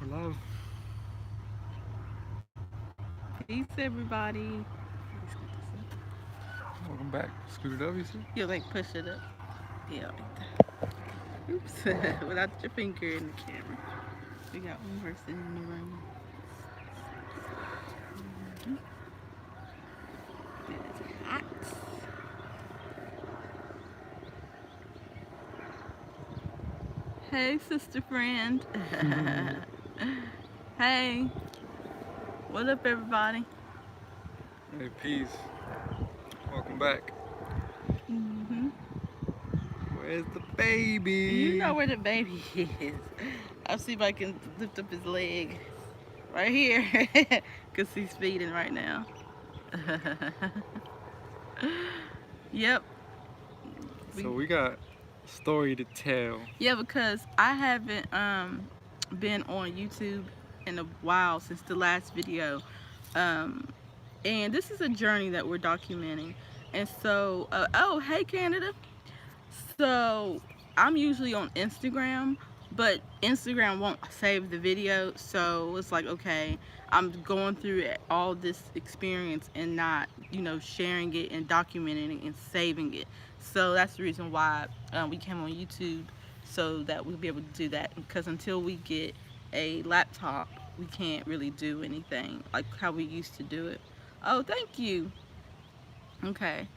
Love. Peace, everybody. Welcome back. Scoot it up, you see? You like push it up. Yeah, like that. Oops. Without your finger in the camera. We got one person in the room. Mhm. It is hot. Hey, sister friend. Hey, what up, everybody? Hey, peace. Welcome back. Hmm. Where's the You baby? know where the baby is. I'll see if I can lift up his leg right here because he's feeding right now. Yep. So We, we got a story to tell. yeah, because I haven't been on YouTube in a while since the last video. Um, and this is a journey that we're documenting. And so, oh, hey, Canada. So I'm usually on Instagram, but Instagram won't save the video. So it's like, okay, I'm going through all this experience and not, sharing it and documenting it and saving it. So that's the reason why we came on YouTube so that we'll be able to do that. Because until we get a laptop, we can't really do anything like how we used to do it. Oh, thank you. Okay.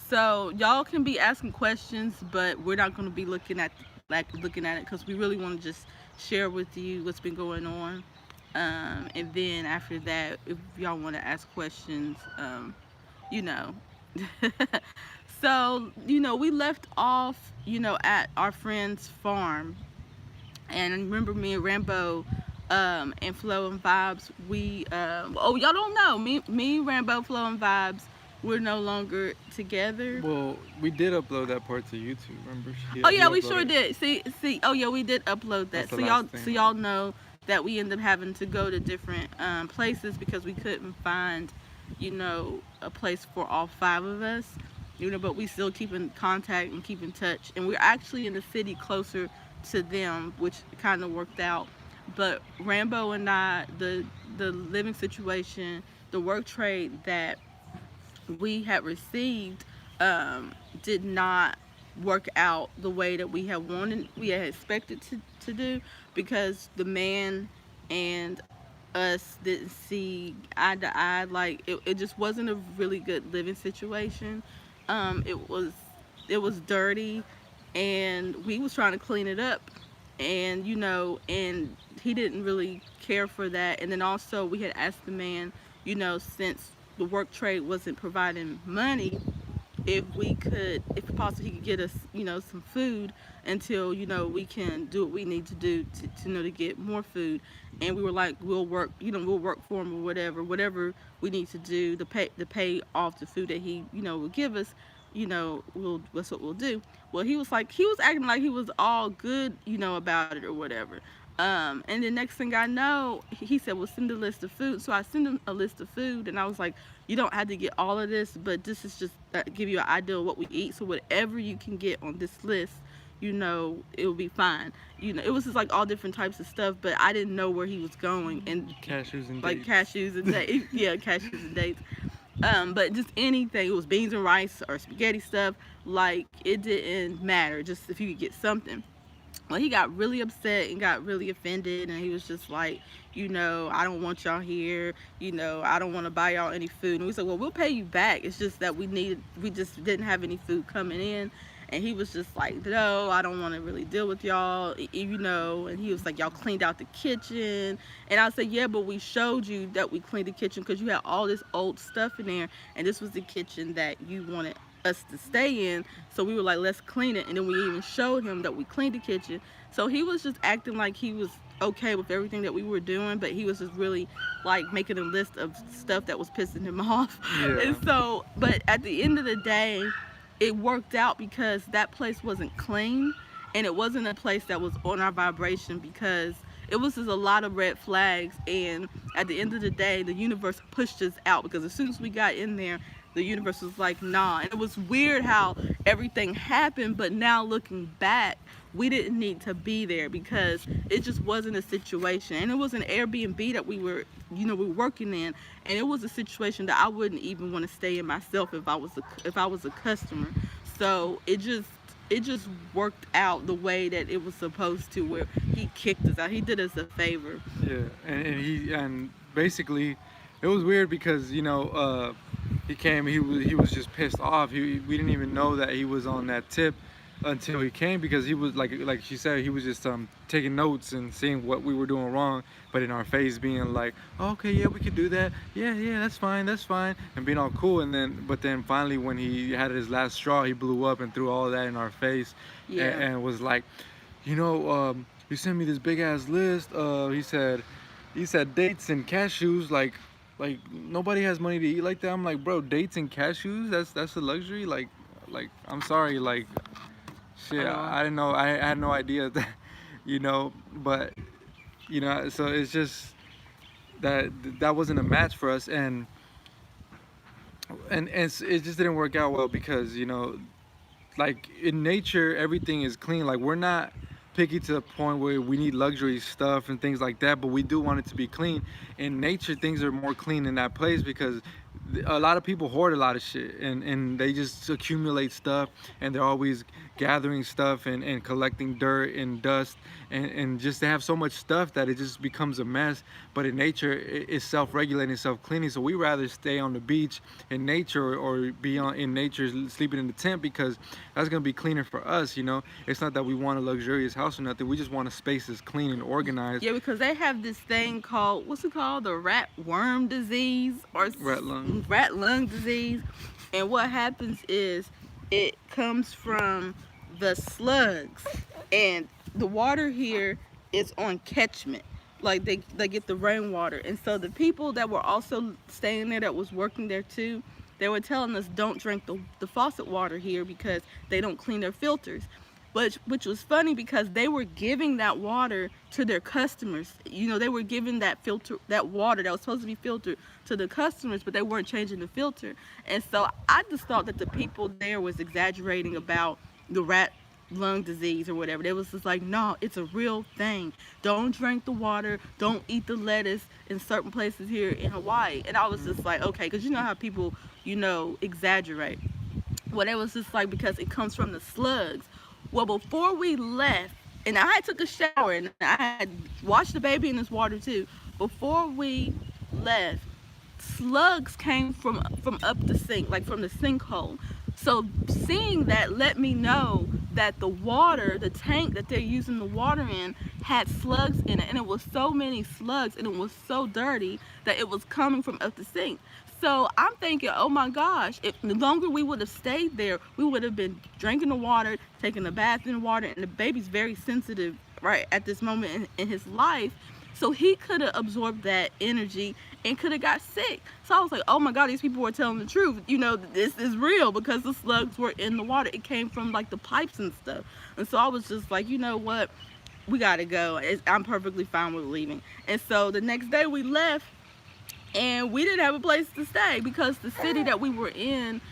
So y'all can be asking questions, but we're not going to be looking at it because we really want to just share with you what's been going on. And then after that, if y'all want to ask questions, you know. So, we left off, at our friend's farm. And remember me and Rambo and Flow and Vibes, oh, y'all don't know, me, Rambo, Flow and Vibes, we're no longer together. Well, we did upload that part to YouTube. Remember? Oh You yeah, we sure uploaded it. did. See. Oh yeah, we did upload That's that. the So last y'all, thing. so y'all know that we ended up having to go to different places because we couldn't find, a place for all five of us. But we still keep in contact and keep in touch. And we're actually in the city closer to them, which kind of worked out. But Rambo and I, the living situation, the work trade that we had received did not work out the way that we had expected to do, because the man and us didn't see eye to eye. Like it just wasn't a really good living situation. It was dirty, and we was trying to clean it up, and and he didn't really care for that. And then also we had asked the man, since the work trade wasn't providing money, if possible, he could get us, some food until, we can do what we need to do to get more food. And we were like, we'll work for him, or whatever we need to do to pay off the food that he, will give us. That's what we'll do. Well, he was acting like he was all good, about it or whatever. And the next thing I know, he said, well, send a list of food. So I sent him a list of food, and I was like, you don't have to get all of this, but this is just give you an idea of what we eat. So whatever you can get on this list, it'll be fine. It was just like all different types of stuff, but I didn't know where he was going. And Cashews and like dates. cashews and dates. Yeah, cashews and dates. But just anything, it was beans and rice or spaghetti stuff, like it didn't matter, just if you could get something. Well, he got really upset and got really offended, and he was just like, I don't want y'all here, I don't want to buy y'all any food. And we said, well, we'll pay you back, it's just that we just didn't have any food coming in. And he was just like, no, I don't want to really deal with y'all, and he was like, y'all cleaned out the kitchen. And I said, yeah, but we showed you that we cleaned the kitchen because you had all this old stuff in there, and this was the kitchen that you wanted us to stay in. So we were like, let's clean it. And then we even showed him that we cleaned the kitchen. So he was just acting like he was okay with everything that we were doing, but he was just really like making a list of stuff that was pissing him off. Yeah. And so, but at the end of the day, it worked out because that place wasn't clean, and it wasn't a place that was on our vibration, because it was just a lot of red flags. And at the end of the day, the universe pushed us out, because as soon as we got in there, the universe was like, nah. And it was weird how everything happened, but now looking back, we didn't need to be there because it just wasn't a situation. And it was an Airbnb that we were working in, and it was a situation that I wouldn't even want to stay in myself if I was a customer. So it just worked out the way that it was supposed to, where he kicked us out. He did us a favor. Yeah, and basically, it was weird because he came. He was just pissed off. We didn't even know that he was on that tip until he came, because he was like she said, he was just taking notes and seeing what we were doing wrong, but in our face being like, oh, okay, yeah, we could do that, yeah, that's fine, and being all cool. And then finally, when he had his last straw, he blew up and threw all of that in our face. Yeah. And was like, you sent me this big ass list. He said dates and cashews. Like nobody has money to eat like that. I'm like, bro, dates and cashews? That's a luxury. Like I'm sorry. Like shit. I didn't know. I had no idea that. But so it's just that wasn't a match for us, and it just didn't work out well because like in nature everything is clean. Like we're not picky to the point where we need luxury stuff and things like that, but we do want it to be clean. In nature things are more clean in that place because a lot of people hoard a lot of shit, and they just accumulate stuff, and they're always gathering stuff and collecting dirt and dust, and just they have so much stuff that it just becomes a mess. But in nature it's self-regulating, self-cleaning. So we rather stay on the beach in nature or be in nature sleeping in the tent, because that's going to be cleaner for us. It's not that we want a luxurious house or nothing. We just want a space that's clean and organized. Yeah, because they have this thing called, what's it called, the rat worm disease, or rat lung disease. And what happens is it comes from the slugs, and the water here is on catchment. Like they get the rainwater, and so the people that were also staying there, that was working there too, they were telling us don't drink the faucet water here because they don't clean their filters. Which was funny because they were giving that water to their customers. They were giving that water that was supposed to be filtered to the customers, but they weren't changing the filter. And so I just thought that the people there was exaggerating about the rat lung disease or whatever. They was just like, no, it's a real thing. Don't drink the water. Don't eat the lettuce in certain places here in Hawaii. And I was just like, okay, because you know how people, exaggerate. Well, it was just like, because it comes from the slugs. Well, before we left, and I had took a shower and I had washed the baby in this water too. Before we left, slugs came from up the sink, like from the sinkhole. So seeing that let me know that the tank that they're using the water in, had slugs in it, and it was so many slugs, and it was so dirty that it was coming from up the sink. So I'm thinking, oh my gosh, if the longer we would have stayed there, we would have been drinking the water, taking a bath in the water, and the baby's very sensitive right at this moment in his life. So he could have absorbed that energy and could have got sick. So I was like, oh my God, these people were telling the truth. This is real, because the slugs were in the water. It came from like the pipes and stuff. And so I was just like, you know what? We gotta go. I'm perfectly fine with leaving. And so the next day we left, and we didn't have a place to stay because the city that we were in,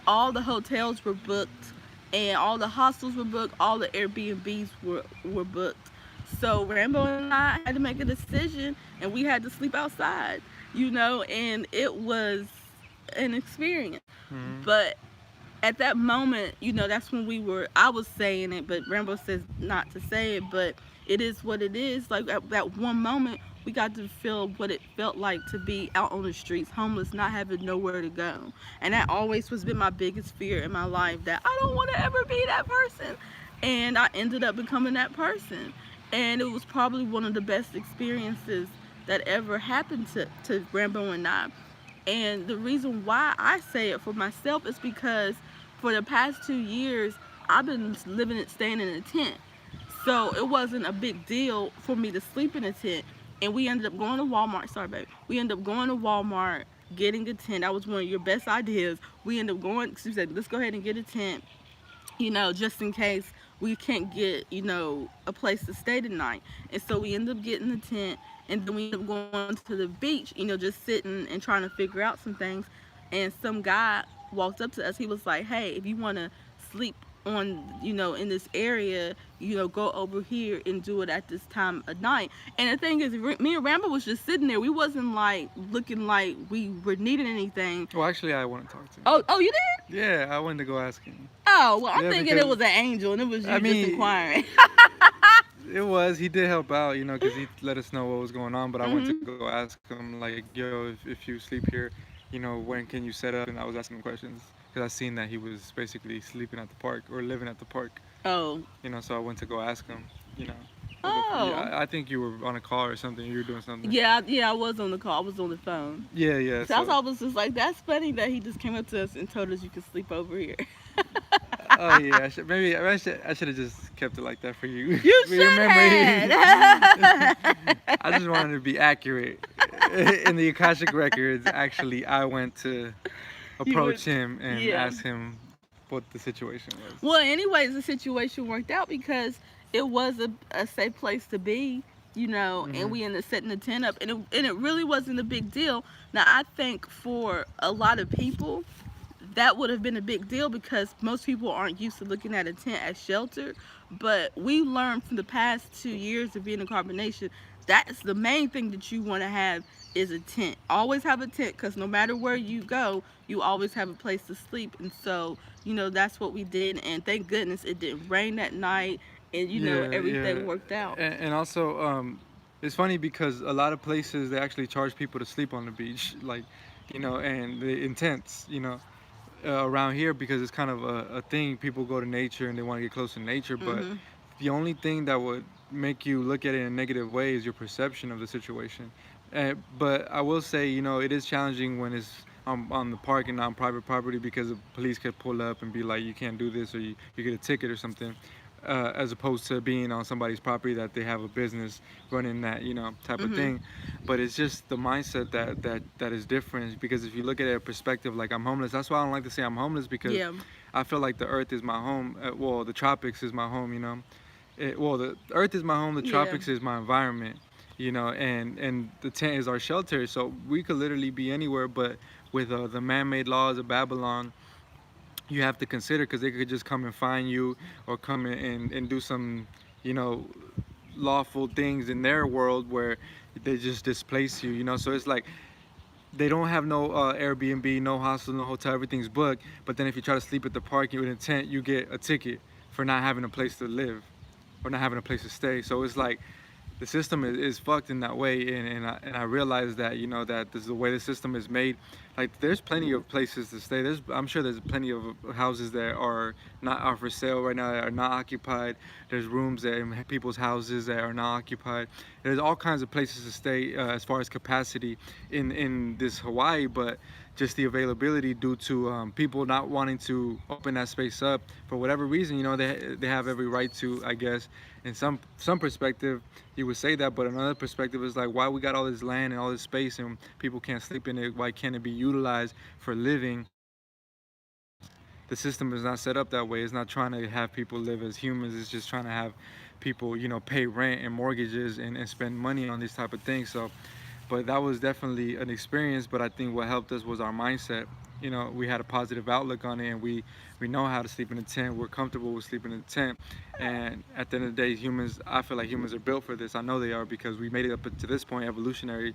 all the hotels were booked, and all the hostels were booked, all the Airbnbs were booked. So Rambo and I had to make a decision, and we had to sleep outside, and it was an experience. Mm-hmm. But at that moment, that's when I was saying it, but Rambo says not to say it, but it is what it is. Like at that one moment, we got to feel what it felt like to be out on the streets, homeless, not having nowhere to go. And that always has been my biggest fear in my life, that I don't want to ever be that person. And I ended up becoming that person. And it was probably one of the best experiences that ever happened to Rambo and I. And the reason why I say it for myself is because for the past 2 years, I've been staying in a tent. So it wasn't a big deal for me to sleep in a tent. And we ended up going to Walmart. Sorry, baby. We ended up going to Walmart, getting a tent. That was one of your best ideas. We ended up going, she said, let's go ahead and get a tent, just in case we can't get, a place to stay tonight. And so we ended up getting the tent, and then we ended up going to the beach, just sitting and trying to figure out some things. and some guy walked up to us. He was like, "Hey, if you want to sleep on, in this area, go over here and do it at this time of night." And the thing is, me and Rambo was just sitting there. We wasn't like looking like we were needing anything. Well, actually, I want to talk to him. Oh, you did? Yeah, I wanted to go ask him. Oh, well, I'm Yeah, thinking it because was an angel, and it was you I just mean, inquiring. it was. He did help out, because he let us know what was going on. But I went to Mhm. go ask him, like, yo, if you sleep here, when can you set up? And I was asking him questions because I seen that he was basically sleeping at the park or living at the park. Oh. So I went to go ask him. You know, yeah, Oh. I think you were on a call or something. You were doing something. Yeah, yeah, I was on the call. I was on the phone. Yeah, yeah. So I So, was just like, that's funny that he just came up to us and told us you could sleep over here. oh yeah, I should have just kept it like that for you. You For your should memory. have. I just wanted to be accurate. In the Akashic records, actually, I went to You would, approach him and yeah. ask him what the situation was. Well, anyways, the situation worked out because it was a safe place to be, and Hmm. we ended up setting the tent up, and it really wasn't a big deal. Now, I think for a lot of people, that would have been a big deal because most people aren't used to looking at a tent as shelter. But we learned from the past 2 years of being in carbonation, that's the main thing that you want to have is a tent. Always have a tent because no matter where you go, you always have a place to sleep. And so, that's what we did. And thank goodness it didn't rain that night, and Yeah, yeah, everything worked out. and also, it's funny because a lot of places they actually charge people to sleep on the beach, like, and the intents, around here because it's kind of a thing. People go to nature and they want to get close to nature, but Mhm. the only thing that would make you look at it in a negative way is your perception of the situation. But I will say, it is challenging when it's on the park and on private property because the police could pull up and be like, you can't do this, or you get a ticket or something. As opposed to being on somebody's property that they have a business running that type of Mhm. thing. But it's just the mindset that is different, because if you look at it a perspective like I'm homeless, that's why I don't like to say I'm homeless, because Yeah. I feel like the earth is my home. Well, the tropics is my home. Well, the earth is my home. The Yeah. tropics is my environment. And the tent is our shelter. So we could literally be anywhere, but with the man-made laws of Babylon, you have to consider, because they could just come and find you, or come in and do some, you know, lawful things in their world where they just displace you. So it's like they don't have no Airbnb, no hostel, no hotel. Everything's booked. But then if you try to sleep at the park with a tent, you get a ticket for not having a place to live or not having a place to stay. So it's like the system is fucked in that way, and I realize that that this is the way the system is made. Like, there's plenty of places to stay. I'm sure there's plenty of houses that are for sale right now, that are not occupied. There's rooms that in people's houses that are not occupied. There's all kinds of places to stay, as far as capacity in this Hawaii, but just the availability due to people not wanting to open that space up for whatever reason. They have every right to, I guess. In some perspective, you would say that, but another perspective is like, why we got all this land and all this space and people can't sleep in it? Why can't it be utilized for living? The system is not set up that way. It's not trying to have people live as humans. It's just trying to have people, pay rent and mortgages and spend money on these type of things. So, but that was definitely an experience. But I think what helped us was our mindset. We had a positive outlook on it, and we know how to sleep in a tent. We're comfortable with sleeping in a tent. And at the end of the day, I feel like humans are built for this. I know they are, because we made it up to this point evolutionarily,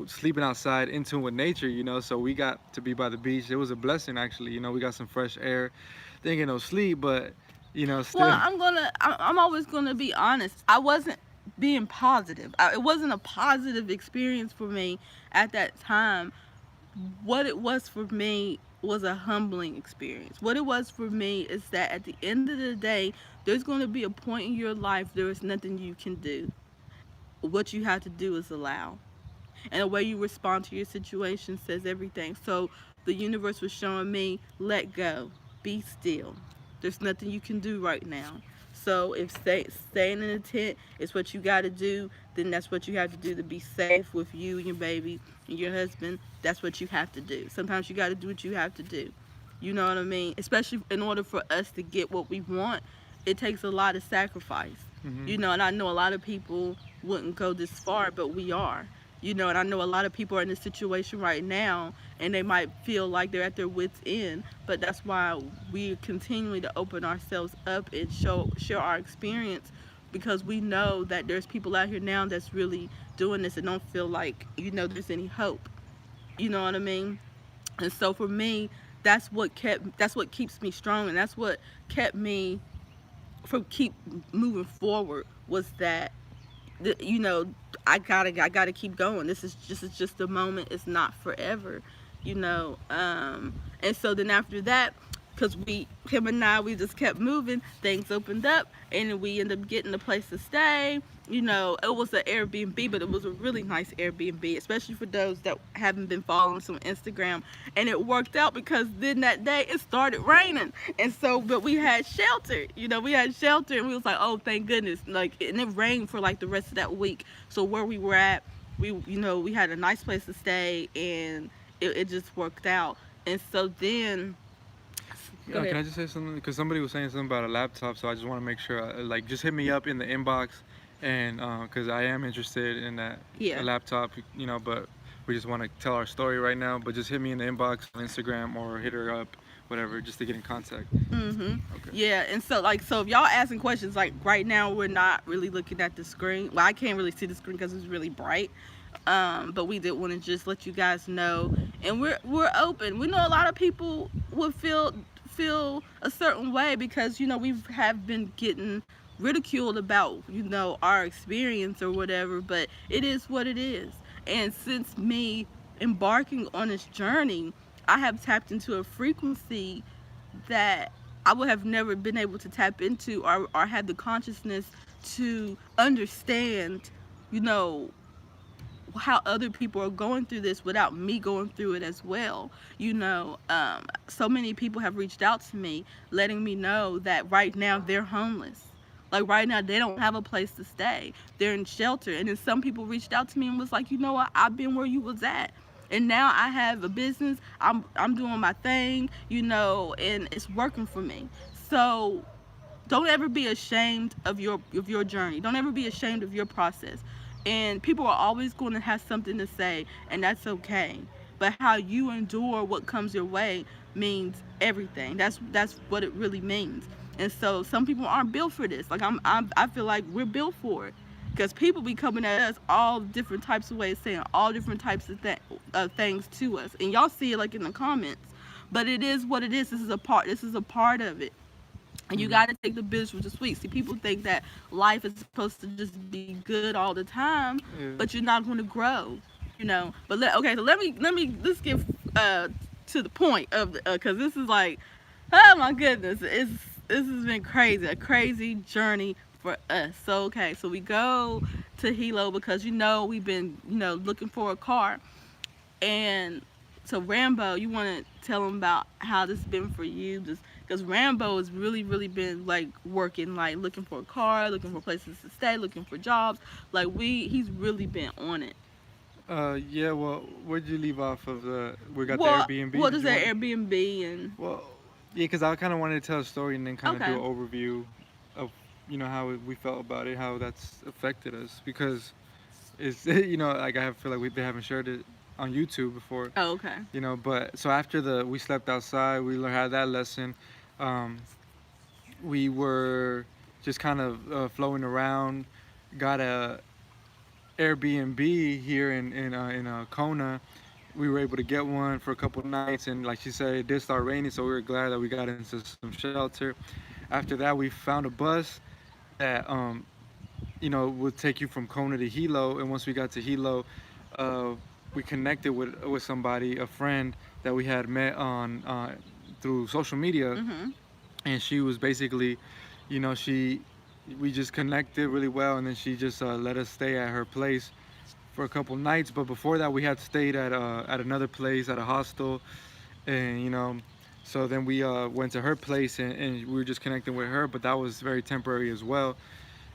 sleeping outside in tune with nature. So we got to be by the beach. It was a blessing, actually. We got some fresh air. Didn't get no sleep, but Well, still. I'm always gonna be honest. I wasn't being positive. It wasn't a positive experience for me at that time. What it was for me was a humbling experience. What it was for me is that at the end of the day, there's going to be a point in your life there is nothing you can do. What you have to do is allow. And the way you respond to your situation says everything. So the universe was showing me, let go, be still. There's nothing you can do right now. So if staying in a tent is what you got to do, then that's what you have to do to be safe with you and your baby and your husband. That's what you have to do. Sometimes you got to do what you have to do. You know what I mean? Especially in order for us to get what we want, it takes a lot of sacrifice. Hmm. And I know a lot of people wouldn't go this far, but we are. And I know a lot of people are in this situation right now, and they might feel like they're at their wits end, but that's why we continually to open ourselves up and share our experience, because we know that there's people out here now that's really doing this and don't feel like there's any hope. You know what I mean? And so for me, that's what keeps me strong, and that's what kept me from keep moving forward, was that you know I gotta keep going. This is just a moment. It's not forever, and so then after that, because we him and I, we just kept moving, things opened up, and we ended up getting a place to stay. It was an Airbnb, but it was a really nice Airbnb, especially for those that haven't been following us on Instagram. And it worked out because then that day it started raining, and so but we had shelter. We had shelter, and we was like, oh, thank goodness. Like, and it rained for like the rest of that week. So where we were at, we had a nice place to stay, and it just worked out. And so then, go Can ahead. I just say something? Because somebody was saying something about a laptop, so I just want to make sure, like, just hit me up in the inbox, and because I am interested in that Yeah. a laptop, but we just want to tell our story right now. But just hit me in the inbox on Instagram or hit her up, whatever, just to get in contact. Okay. Yeah, and so if y'all asking questions, like right now we're not really looking at the screen. Well, I can't really see the screen because it's really bright. But we did want to just let you guys know, and we're open. We know a lot of people would feel a certain way because we have been getting ridiculed about our experience or whatever, but it is what it is. And since me embarking on this journey, I have tapped into a frequency that I would have never been able to tap into, or had the consciousness to understand, you know, how other people are going through this without me going through it as well. So many people have reached out to me letting me know that right now they're homeless. Like right now they don't have a place to stay. They're in shelter. And then some people reached out to me and was like, you know what, I've been where you was at. And now I have a business. I'm doing my thing, and it's working for me. So don't ever be ashamed of your journey. Don't ever be ashamed of your process. And people are always going to have something to say, and that's okay. But how you endure what comes your way means everything. That's what it really means. And so some people aren't built for this. Like I feel like we're built for it, because people be coming at us all different types of ways, saying all different types of things to us, and y'all see it like in the comments. But it is what it is. This is a part. This is a part of it. And you got to take the bitters with the sweet. See, people think that life is supposed to just be good all the time, Yeah. but you're not going to grow. But okay, so let's get to the point of because this is like, oh my goodness, this has been crazy, a crazy journey for us. So okay, so we go to Hilo because we've been looking for a car. And so Rambo, you want to tell them about how this has been for you? Just because Rambo has really, really been like working, like looking for a car, looking for places to stay, looking for jobs. Like he's really been on it. Yeah. Well, where'd you leave off of the? We got the Well, Airbnb. what Did is you that want? Airbnb and Well, yeah, because I kind of wanted to tell a story and then kind of do okay, an overview of how we felt about it, how that's affected us. Because it's like I feel like they haven't shared it on YouTube before. oh okay, But so after we slept outside, we had that lesson. Um, we were just kind of flowing around, got a Airbnb here in Kona. We were able to get one for a couple of nights, and like she said, it did start raining, so we were glad that we got into some shelter. After that, we found a bus that would take you from Kona to Hilo, and once we got to Hilo, uh, we connected with somebody, a friend that we had met on through social media, mhm, and she was basically, she we just connected really well, and then she just let us stay at her place for a couple nights. But before that, we had stayed at another place at a hostel, and so then we went to her place, and we were just connecting with her. But that was very temporary as well.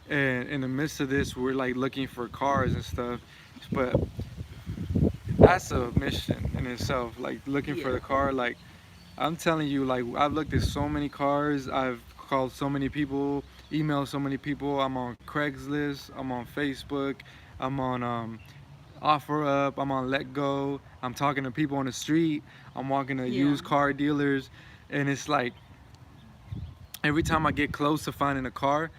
And in the midst of this, we're like looking for cars and stuff, but that's a mission in itself. Like looking for yeah, the car, like I'm telling you, like I've looked at so many cars, I've called so many people, emailed so many people. I'm on Craigslist, I'm on Facebook, I'm on offer up, I'm on let go, I'm talking to people on the street, I'm walking to Yeah. used car dealers, and it's like every time I get close to finding a car,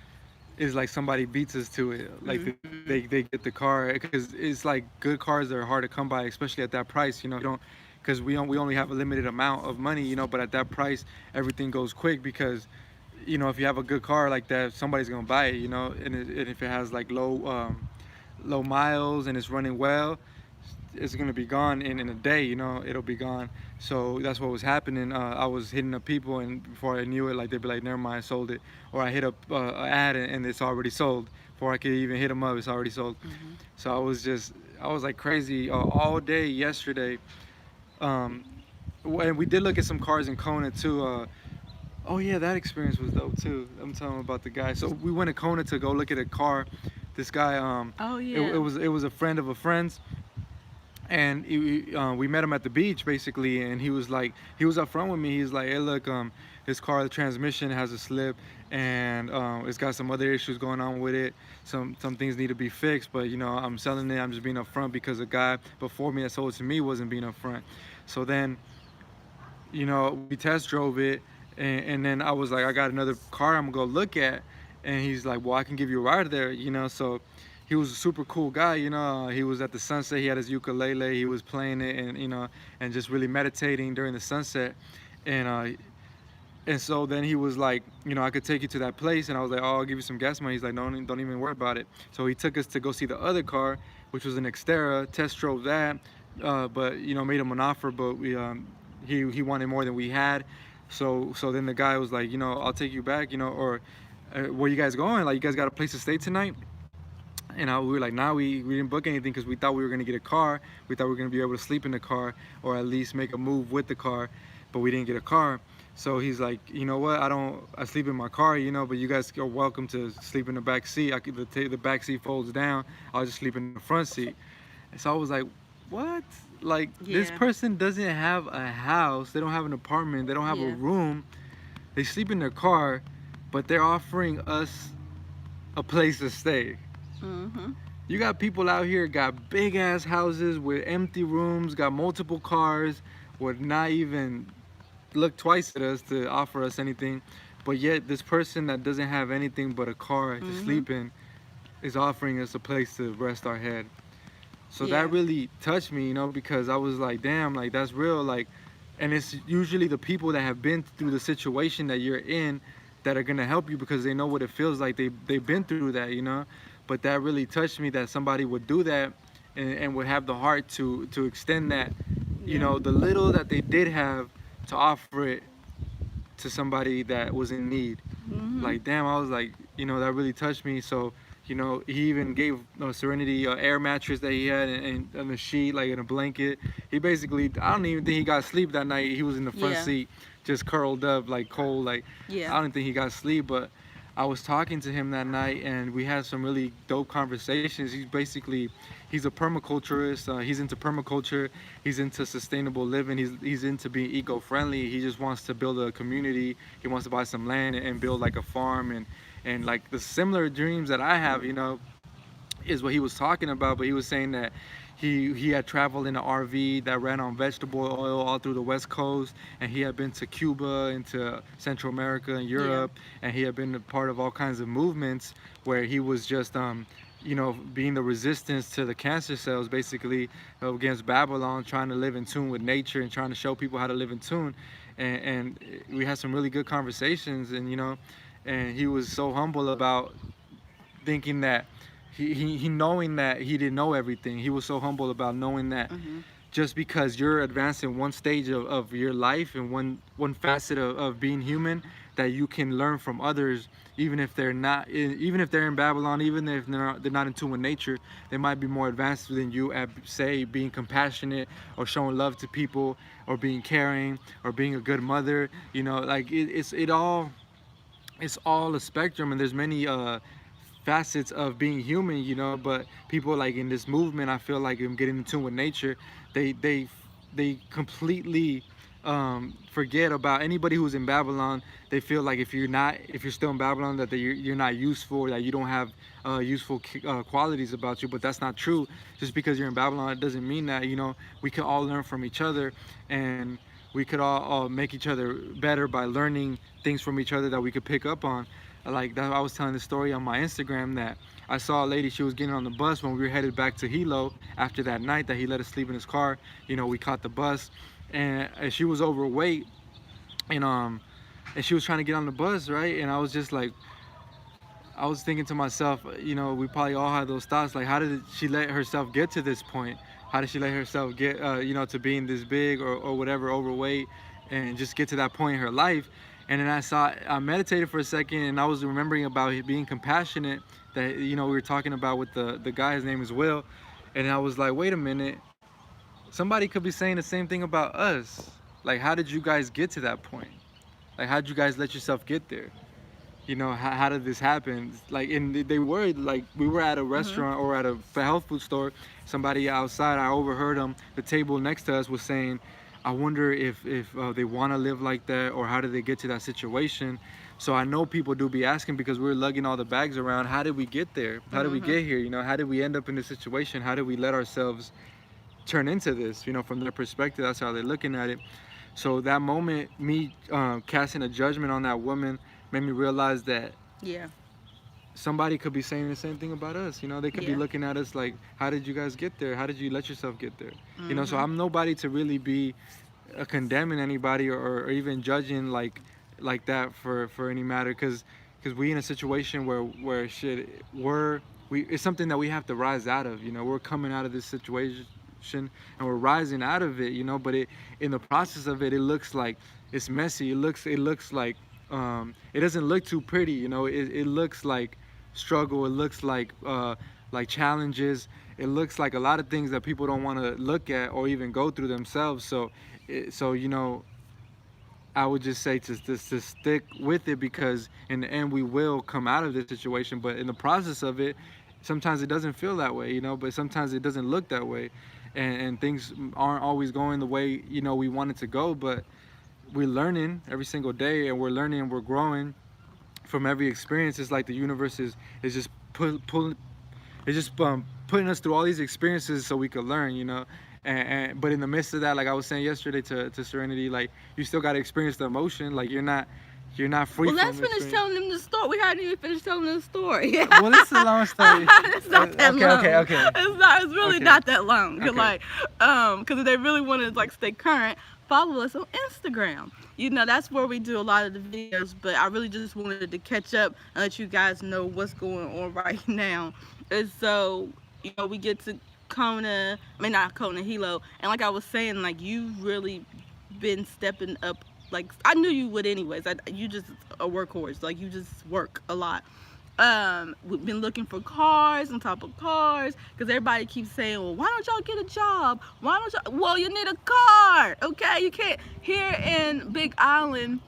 it's like somebody beats us to it. Like Mhm. they get the car because it's like good cars that are hard to come by, especially at that price. You don't because we only have a limited amount of money. But at that price, everything goes quick because if you have a good car like that, somebody's gonna buy it. And if it has like low miles and it's running well, it's gonna be gone in a day. It'll be gone. So that's what was happening. I was hitting up people, and before I knew it, like they'd be like, "Never mind, I sold it," or I hit up an ad and it's already sold. Before I could even hit them up, it's already sold. Mhm. So I was like crazy all day yesterday. Um, and we did look at some cars in Kona too. Oh yeah, that experience was dope too. I'm telling about the guy. So we went to Kona to go look at a car. This guy, Oh it yeah. was a friend of a friend's, and we met him at the beach basically, and he was up front with me. He's like, "Hey, look, this car, the transmission has a slip, and it's got some other issues going on with it. Some things need to be fixed, but I'm selling it. I'm just being upfront because the guy before me that sold it to me wasn't being upfront." So then we test drove it, and then I was like, I got another car I'm gonna go look at, and he's like, well, I can give you a ride there, so he was a super cool guy. He was at the sunset, he had his ukulele, he was playing it, and and just really meditating during the sunset, and so then he was like, I could take you to that place, and I was like, oh, I'll give you some gas money. He's like, don't even worry about it. So he took us to go see the other car, which was an Xterra. Test drove that, but made him an offer, but he wanted more than we had. So then the guy was like, I'll take you back, or where you guys going? Like, you guys got a place to stay tonight? And we were like, nah, we didn't book anything because we thought we were gonna get a car. We thought we were gonna be able to sleep in the car or at least make a move with the car, but we didn't get a car. So he's like, you know what? I sleep in my car, but you guys are welcome to sleep in the back seat. The back seat folds down. I'll just sleep in the front seat. And so I was like, what? Like, this Yeah. person doesn't have a house. They don't have an apartment. They don't have a Yeah. room. They sleep in their car, but they're offering us a place to stay. Mhm. You got people out here got big ass houses with empty rooms, got multiple cars, would not even look twice at us to offer us anything. But yet this person that doesn't have anything but a car to Mhm. sleep in is offering us a place to rest our head. So that Yeah. really touched me, because I was like, damn, like that's real. Like, and it's usually the people that have been through the situation that you're in that are gonna help you because they know what it feels like. They've been through that. But that really touched me that somebody would do that and would have the heart to extend that, Yeah. the little that they did have to offer it to somebody that was in need. Mhm. Like, damn, I was like, that really touched me. So he even gave Serenity a air mattress that he had and a sheet, like in a blanket. He basically, I don't even think he got sleep that night. He was in the front Yeah. seat just curled up like cold. Like, Yeah. I don't think he got sleep. But I was talking to him that night, and we had some really dope conversations. He's a permaculturist. He's into permaculture. He's into sustainable living. He's into being eco-friendly. He just wants to build a community. He wants to buy some land and build like a farm, and like the similar dreams that I have, is what he was talking about. But he was saying that he had traveled in an RV that ran on vegetable oil all through the West Coast, and he had been to Cuba, into Central America and Yeah. Europe, and he had been a part of all kinds of movements where he was just being the resistance to the cancer cells, basically, against Babylon, trying to live in tune with nature and trying to show people how to live in tune. And we had some really good conversations, and and he was so humble about thinking that he knowing that he didn't know everything. He was so humble about knowing that Mhm. just because you're advancing one stage of your life and one facet of being human, that you can learn from others, even if they're in Babylon, even if they're not in tune with nature. They might be more advanced than you at, say, being compassionate or showing love to people or being caring or being a good mother. Like it's all a spectrum, and there's many facets of being human. But people like in this movement, I feel like, in getting in tune with nature, they they they completely forget about anybody who's in Babylon. They feel like if you're still in Babylon, that you're not useful, that you don't have useful qualities about you. But that's not true. Just because you're in Babylon, it doesn't mean that. We can all learn from each other, and we could all make each other better by learning things from each other that we could pick up on. Like that, I was telling the story on my Instagram that I saw a lady. She was getting on the bus when we were headed back to Hilo after that night that he let us sleep in his car. We caught the bus, and she was overweight, and and she was trying to get on the bus, right? And I was just like, I was thinking to myself, we probably all had those thoughts, like, how did she let herself get to this point? How did she let herself get, to being this big or whatever, overweight, and just get to that point in her life? And then I meditated for a second, and I was remembering about being compassionate that, we were talking about with the guy, his name is Will. And I was like, wait a minute, somebody could be saying the same thing about us. Like, how did you guys get to that point? Like, how did you guys let yourself get there? How did this happen? Like, and they were like, we were at a restaurant or at a health food store. Somebody outside, I overheard them. The table next to us was saying, I wonder if they want to live like that, or how did they get to that situation? So I know people do be asking, because we're lugging all the bags around. How did we get there? How did we get here? How did we end up in this situation? How did we let ourselves turn into this? From their perspective, that's how they're looking at it. So that moment, me casting a judgment on that woman made me realize that Yeah. somebody could be saying the same thing about us. They could be Yeah. looking at us like, how did you guys get there? How did you let yourself get there? So I'm nobody to really be condemning anybody, or even judging like that for any matter, because we in a situation where it's something that we have to rise out of. We're coming out of this situation, and we're rising out of it. But in the process of it, it looks like it's messy. It looks like it doesn't look too pretty. It looks like struggle. It looks like challenges. It looks like a lot of things that people don't want to look at or even go through themselves. So I would just say to stick with it, because in the end we will come out of this situation. But in the process of it, sometimes it doesn't feel that way, but sometimes it doesn't look that way, and things aren't always going the way we want it to go. But we're learning every single day, and we're learning and we're growing from every experience. It's like the universe is just putting us through all these experiences so we could learn. But in the midst of that, like I was saying yesterday to Serenity, like, you still got to experience the emotion. Like, you're not free Well, from let's finish experience. telling them the story. We hadn't even finished telling them the story. Well, this is a long story. It's not that long. Okay. It's not. It's really Okay. not that long. Okay. Like, because if they really want to stay current, follow us on Instagram. That's where we do a lot of the videos. But I really just wanted to catch up and let you guys know what's going on right now. And so, we get to Kona. I mean, not Kona, Hilo. And like I was saying, like, you've really been stepping up. Like, I knew you would anyways. You just a workhorse. Like, you just work a lot. We've been looking for cars on top of cars, because everybody keeps saying, well, why don't y'all get a job? Why don't y'all? Well, you need a car, okay? You can't. Here in Big Island,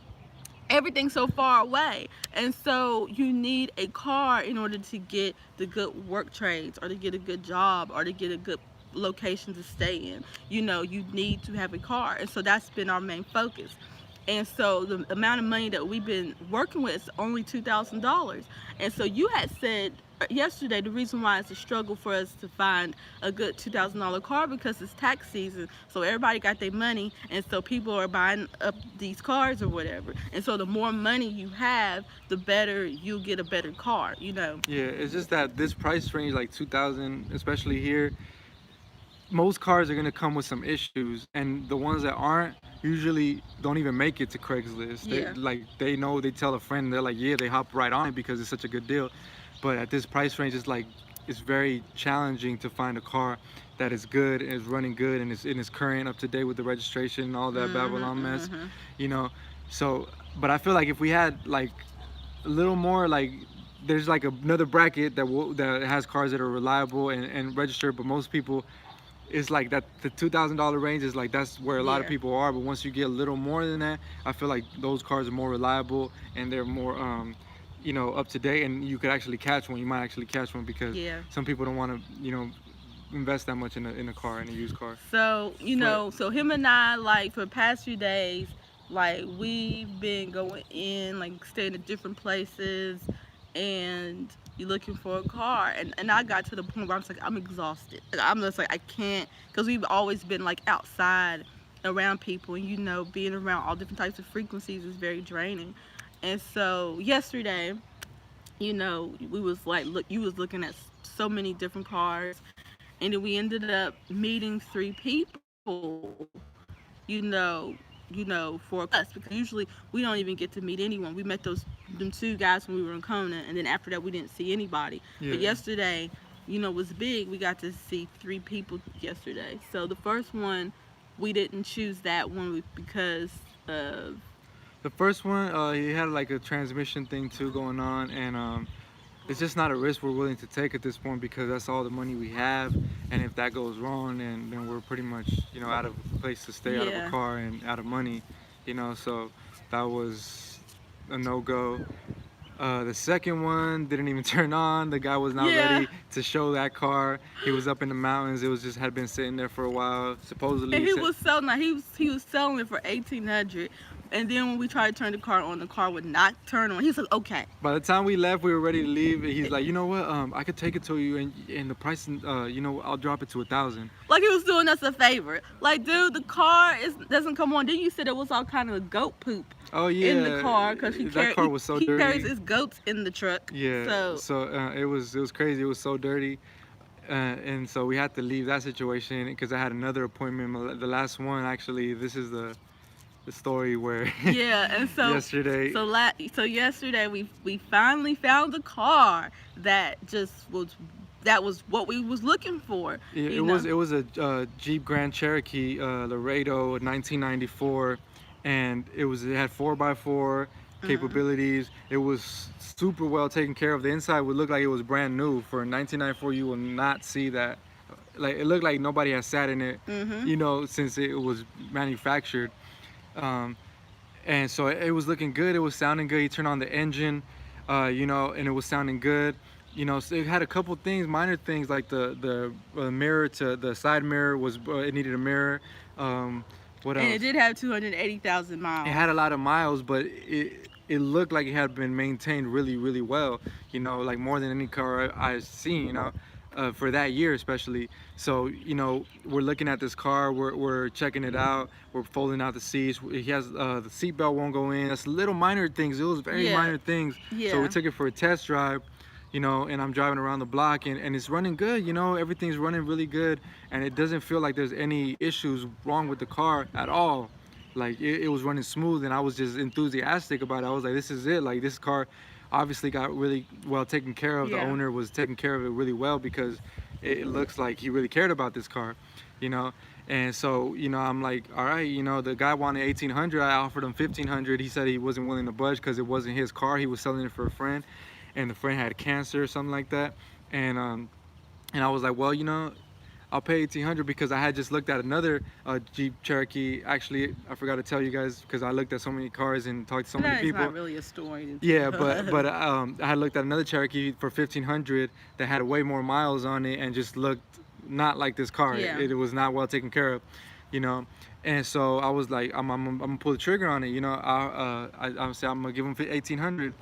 everything's so far away, and so you need a car in order to get the good work trades, or to get a good job, or to get a good location to stay in. You need to have a car, and so that's been our main focus. And so the amount of money that we've been working with is only $2,000. And so you had said yesterday the reason why it's a struggle for us to find a good $2,000 car, because it's tax season, so everybody got their money, and so people are buying up these cars or whatever. And so the more money you have, the better you get a better car. Yeah, it's just that this price range, like 2,000, especially here, most cars are gonna come with some issues, and the ones that aren't usually don't even make it to Craigslist. Yeah. They know, they tell a friend, they're like, yeah, they hop right on it because it's such a good deal. But at this price range, it's very challenging to find a car that is good, is running good, and is current, up to date with the registration and all that Babylon mess. So, but I feel like if we had like a little more, like, there's like another bracket that has cars that are reliable and registered, but most people, it's like that the $2,000 range is like, that's where a lot of people are. But once you get a little more than that, I feel like those cars are more reliable, and they're more up to date, and you could actually catch one. You might actually catch one, because some people don't want to invest that much in a car, in a used car. So, But so him and I, like, for the past few days, like, we've been going in, like, staying at different places, and you're looking for a car. And I got to the point where I'm just like, I'm exhausted. Like, I'm just like, I can't, because we've always been, like, outside around people, and, being around all different types of frequencies is very draining. And so, yesterday, we was like, look, you was looking at so many different cars, and then we ended up meeting three people, you know, for us, because usually we don't even get to meet anyone. We met them two guys when we were in Kona, and then after that we didn't see anybody. But yeah. yesterday, was big. We got to see three people yesterday. So the first one, we didn't choose that one because of The first one, he had like a transmission thing too going on, and it's just not a risk we're willing to take at this point because that's all the money we have, and if that goes wrong, then we're pretty much out of a place to stay, out of a yeah. car, and out of money, so that was a no go. The second one didn't even turn on. The guy was not Yeah. ready to show that car. He was up in the mountains. It was just had been sitting there for a while. Supposedly, And he he said, was selling that. He was selling it for 1,800. And then when we tried to turn the car would not turn on. He's like, okay. by the time we left, we were ready to leave. He's like, you know what? I could take it to you, and the price, I'll drop it to 1,000. Like he was doing us a favor. Like, dude, the car doesn't come on. Then you said it was all kind of goat poop Oh yeah, in the car because that car was so he dirty. carries his goats in the truck. Yeah, so it was crazy. It was so dirty, and so we had to leave that situation because I had another appointment. The last one, actually. This is the story where yeah, and so yesterday. So yesterday we finally found the car that was what we was looking for. It was a Jeep Grand Cherokee Laredo 1994, and it had 4x4 capabilities. It was super well taken care of. The inside would look like it was brand new. For a 1994, you will not see that. Like, it looked like nobody had sat in it, since it was manufactured. And so it was looking good. It was sounding good. You turn on the engine, and it was sounding good. So it had a couple things, minor things, like the mirror to the side mirror was it needed a mirror. What else? And it did have 280,000 miles. It had a lot of miles, but it looked like it had been maintained really, really well. Like more than any car I've seen. For that year especially. So we're looking at this car, we're checking it out, we're folding out the seats. He has the seatbelt won't go in. That's little minor things. It was very minor things. Yeah. So we took it for a test drive, and I'm driving around the block, and it's running good. Everything's running really good, and it doesn't feel like there's any issues wrong with the car at all. Like it was running smooth, and I was just enthusiastic about it. I was like, this is it. Like, this car obviously got really well taken care of. The owner was taking care of it really well because it looks like he really cared about this car, and so I'm like, all right, the guy wanted 1,800. I offered him 1,500. He said he wasn't willing to budge because it wasn't his car. He was selling it for a friend, and the friend had cancer or something like that. And I was like, well, I'll pay 1,800 because I had just looked at another Jeep Cherokee. Actually, I forgot to tell you guys because I looked at so many cars and talked to so many people. That's not really a story. Yeah, but I had looked at another Cherokee for 1,500 that had way more miles on it and just looked not like this car. Yeah. It was not well taken care of, And so I was like, I'm gonna pull the trigger on it. I said I'm gonna give him 1,800.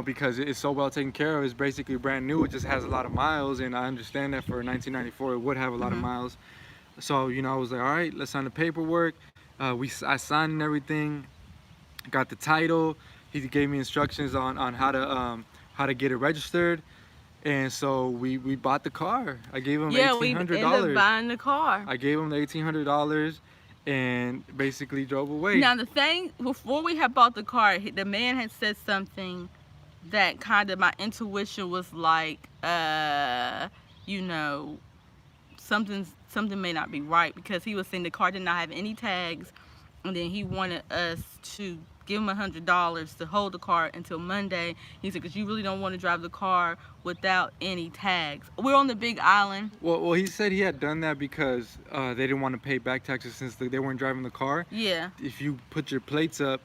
Because it's so well taken care of. It's basically brand new. It just has a lot of miles, and I understand that for 1994 it would have a lot of miles. So I was like, all right, let's sign the paperwork. I signed and everything, got the title. He gave me instructions on how to get it registered, and so we bought the car. I gave him $1,800. We ended up buying the car. I gave him the $1,800 and basically drove away. Now the thing, before we had bought the car, the man had said something that kind of my intuition was like, something may not be right, because he was saying the car did not have any tags, and then he wanted us to give him $100 to hold the car until Monday. He said, because you really don't want to drive the car without any tags. We're on the Big Island. Well, he said he had done that because they didn't want to pay back taxes since they weren't driving the car. Yeah. If you put your plates up,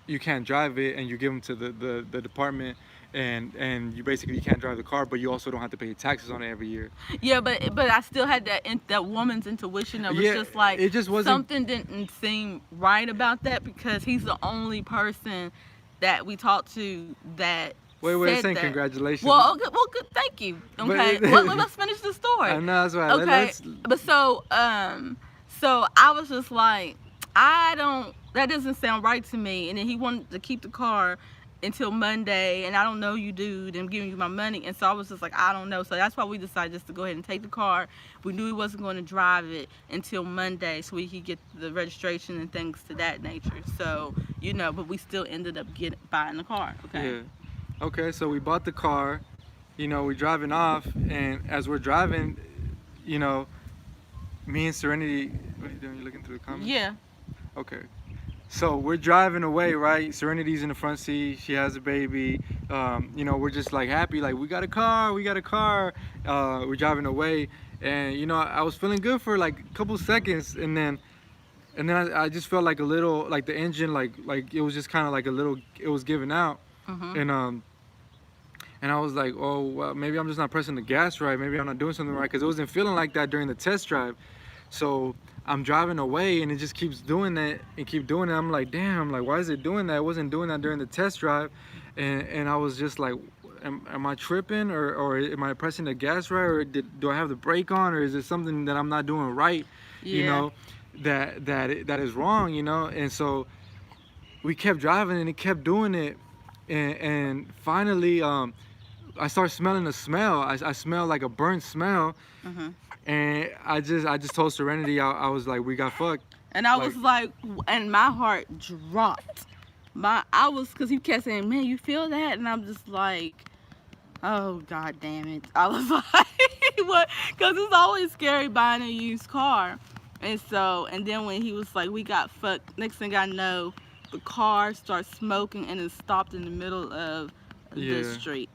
you can't drive it, and you give them to the department, and you basically can't drive the car, but you also don't have to pay taxes on it every year. Yeah, but I still had that woman's intuition that was Yeah, just like it just wasn't. something didn't seem right about that, because he's the only person that we talked to that Wait, said saying that. congratulations. Well, good, thank you. But Okay, well, let's finish the story. I know that's right. Okay, Let's. but so I was just like, that doesn't sound right to me. And then he wanted to keep the car until Monday, and I don't know you, dude, and I'm giving you my money. And so I was just like, I don't know. So that's why we decided just to go ahead and take the car. We knew he wasn't going to drive it until Monday, so we could get the registration and things to that nature. So, but we still ended up buying the car. Okay. Yeah. Okay, so we bought the car. We're driving off, and as we're driving, you know, me and Serenity. What are you doing? You looking through the comments? Yeah. Okay. So we're driving away, right? Serenity's in the front seat. She has a baby. We're just like happy, like we got a car. We're driving away, and I was feeling good for like a couple seconds, and then I just felt like a little, like the engine, like it was just kind of like a little, it was giving out, Mhm. and I was like, oh, well, maybe I'm just not pressing the gas right. Maybe I'm not doing something right, because it wasn't feeling like that during the test drive. So I'm driving away, and it just keeps doing that and keep doing it. I'm like, damn, like why is it doing that? It wasn't doing that during the test drive, and I was just like, am I tripping, or am I pressing the gas right, or do I have the brake on, or is it something that I'm not doing right? Yeah. That is wrong, and so we kept driving, and it kept doing it, and finally I started smelling a smell. I smelled like a burnt smell, Mhm. and I just told Serenity, I was like, we got fucked. And I was like, and my heart dropped. Cause he kept saying, man, you feel that? And I'm just like, oh, God damn it. I was like, what? Cause it's always scary buying a used car. And then when he was like, we got fucked, next thing I know, the car starts smoking and it stopped in the middle of the Yeah. street.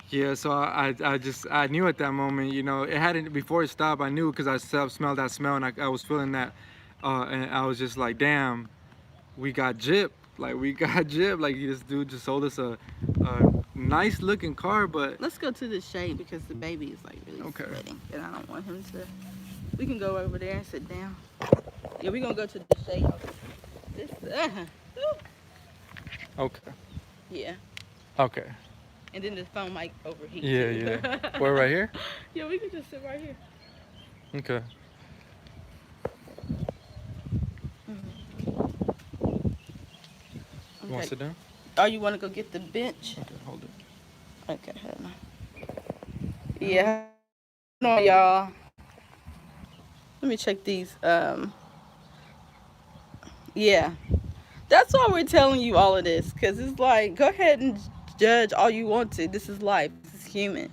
Yeah, so I knew at that moment, it hadn't, before it stopped, I knew, because I smelled that smell, and I was feeling that, and I was just like, damn, we got gypped. Like, we got gypped. Like, this dude just sold us a nice looking car, but. Let's go to the shade, because the baby is like really sweating, and I don't want him to. We can go over there and sit down. Yeah, we're gonna go to the shade. This, Okay. yeah. Okay. And then the phone mic overheat. Yeah. We're right here? Yeah, we can just sit right here. Okay. You want to sit down? Oh, you want to go get the bench? Okay, hold it. Okay, hold on. Yeah. Hold on, y'all. Let me check these. Yeah. That's why we're telling you all of this, because it's like, go ahead and judge all you want to. This is life. This is human.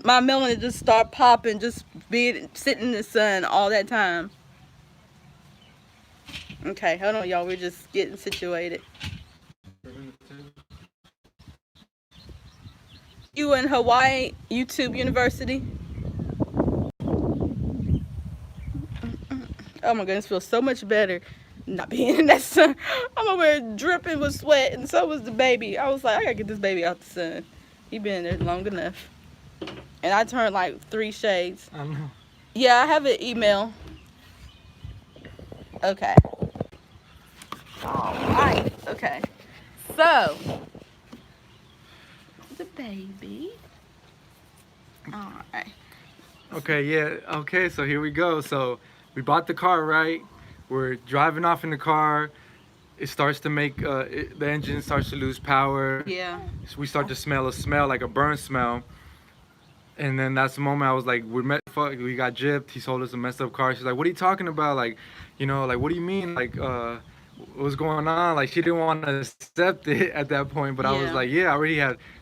My melanin just start popping, just sitting in the sun all that time. Okay, hold on, y'all. We're just getting situated. You in Hawaii YouTube University? Oh my goodness, feels so much better not being in that sun. I'm over here dripping with sweat, and so was the baby. I was like, I gotta get this baby out the sun. He been there long enough. And I turned like 3 shades. I know. Yeah, I have an email. Okay. All right. Okay. So, the baby. All right. Okay, yeah. Okay, so here we go. So we bought the car, right? We're driving off in the car. It starts to make, the engine starts to lose power. Yeah. So we start to smell a smell, like a burn smell. And then that's the moment I was like, we got gypped. He sold us a messed up car. She's like, what are you talking about? Like, like, what do you mean? Like, what's going on? Like, she didn't want to accept it at that point. But I was like, yeah,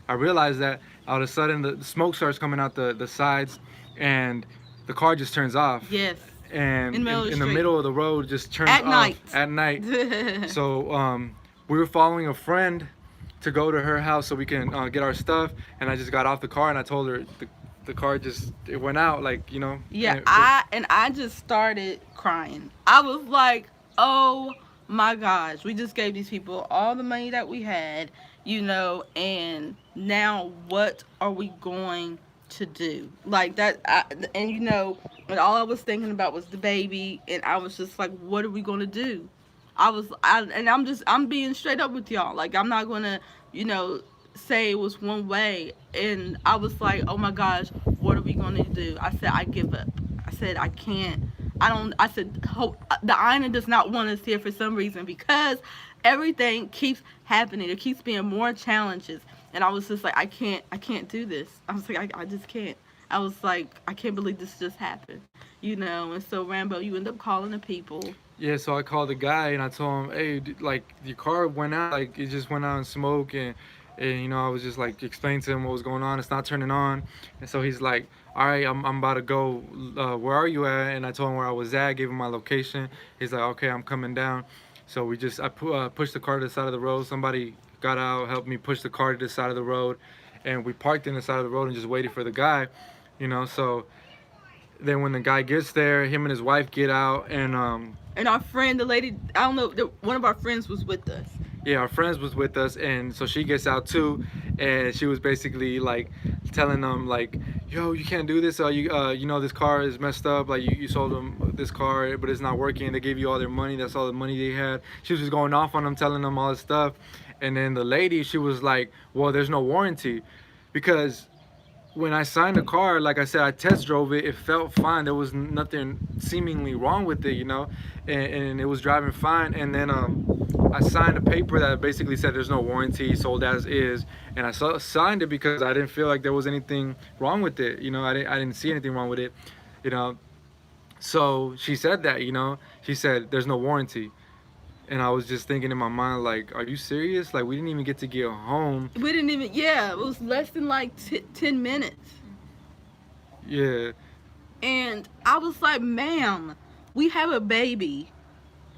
I realized that. All of a sudden, the smoke starts coming out the sides, and the car just turns off. Yes. And in the middle of the road just turns at off at night. So we were following a friend to go to her house so we can get our stuff, and I just got off the car, and I told her the car it went out, like, Yeah, I just started crying. I was like, oh my gosh, we just gave these people all the money that we had, And now what are we going to do? Like that, and and all I was thinking about was the baby, and I was just like, what are we going to do? And I'm being straight up with y'all. Like, I'm not going to, you know, say it was one way. And I was like, oh my gosh, what are we going to do? I said, I give up. I said, I can't. I don't. I said, hope the island does not want us here for some reason because everything keeps happening. There keeps being more challenges, and I was just like, I can't do this. I was like, I just can't. I was like, I can't believe this just happened, And so Rambo, you end up calling the people. Yeah, so I called the guy and I told him, hey, like your car went out, like it just went out in smoke, and I was just like explaining to him what was going on. It's not turning on, and so he's like, all right, I'm about to go. Where are you at? And I told him where I was at, gave him my location. He's like, okay, I'm coming down. So pushed the car to the side of the road. Somebody got out, helped me push the car to the side of the road, and we parked in the side of the road and just waited for the guy, So then when the guy gets there, him and his wife get out, and our friend, the lady, I don't know, one of our friends was with us. yeah, our friends was with us, and so she gets out too, and she was basically like telling them like, yo, you can't do this, this car is messed up, like you sold them this car but it's not working, they gave you all their money, that's all the money they had. She was just going off on them, telling them all this stuff. And then the lady, she was like, well, there's no warranty, because when I signed the car, like I said, I test drove it. It felt fine. There was nothing seemingly wrong with it, and it was driving fine. And then I signed a paper that basically said there's no warranty, sold as is. And signed it because I didn't feel like there was anything wrong with it. I didn't see anything wrong with it, you know. So she said that, she said there's no warranty. And I was just thinking in my mind, like, are you serious? Like, we didn't even get to get home. We didn't even, yeah, it was less than like 10 minutes. Yeah. And I was like, ma'am, we have a baby.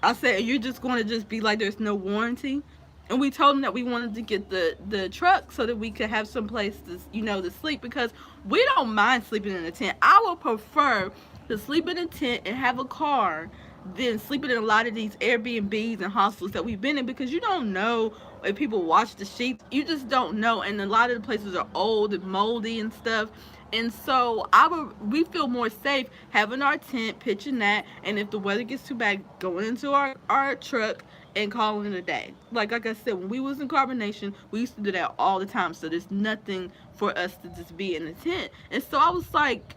I said, you're just going to just be like, there's no warranty? And we told him that we wanted to get the truck so that we could have some place to, to sleep, because we don't mind sleeping in a tent. I would prefer to sleep in a tent and have a car than sleeping in a lot of these Airbnbs and hostels that we've been in, because you don't know if people wash the sheets. You just don't know. And a lot of the places are old and moldy and stuff. And so we feel more safe having our tent, pitching that, and if the weather gets too bad, going into our truck and calling it a day. Like I said, when we was in Carbonation, we used to do that all the time. So there's nothing for us to just be in the tent. And so I was like,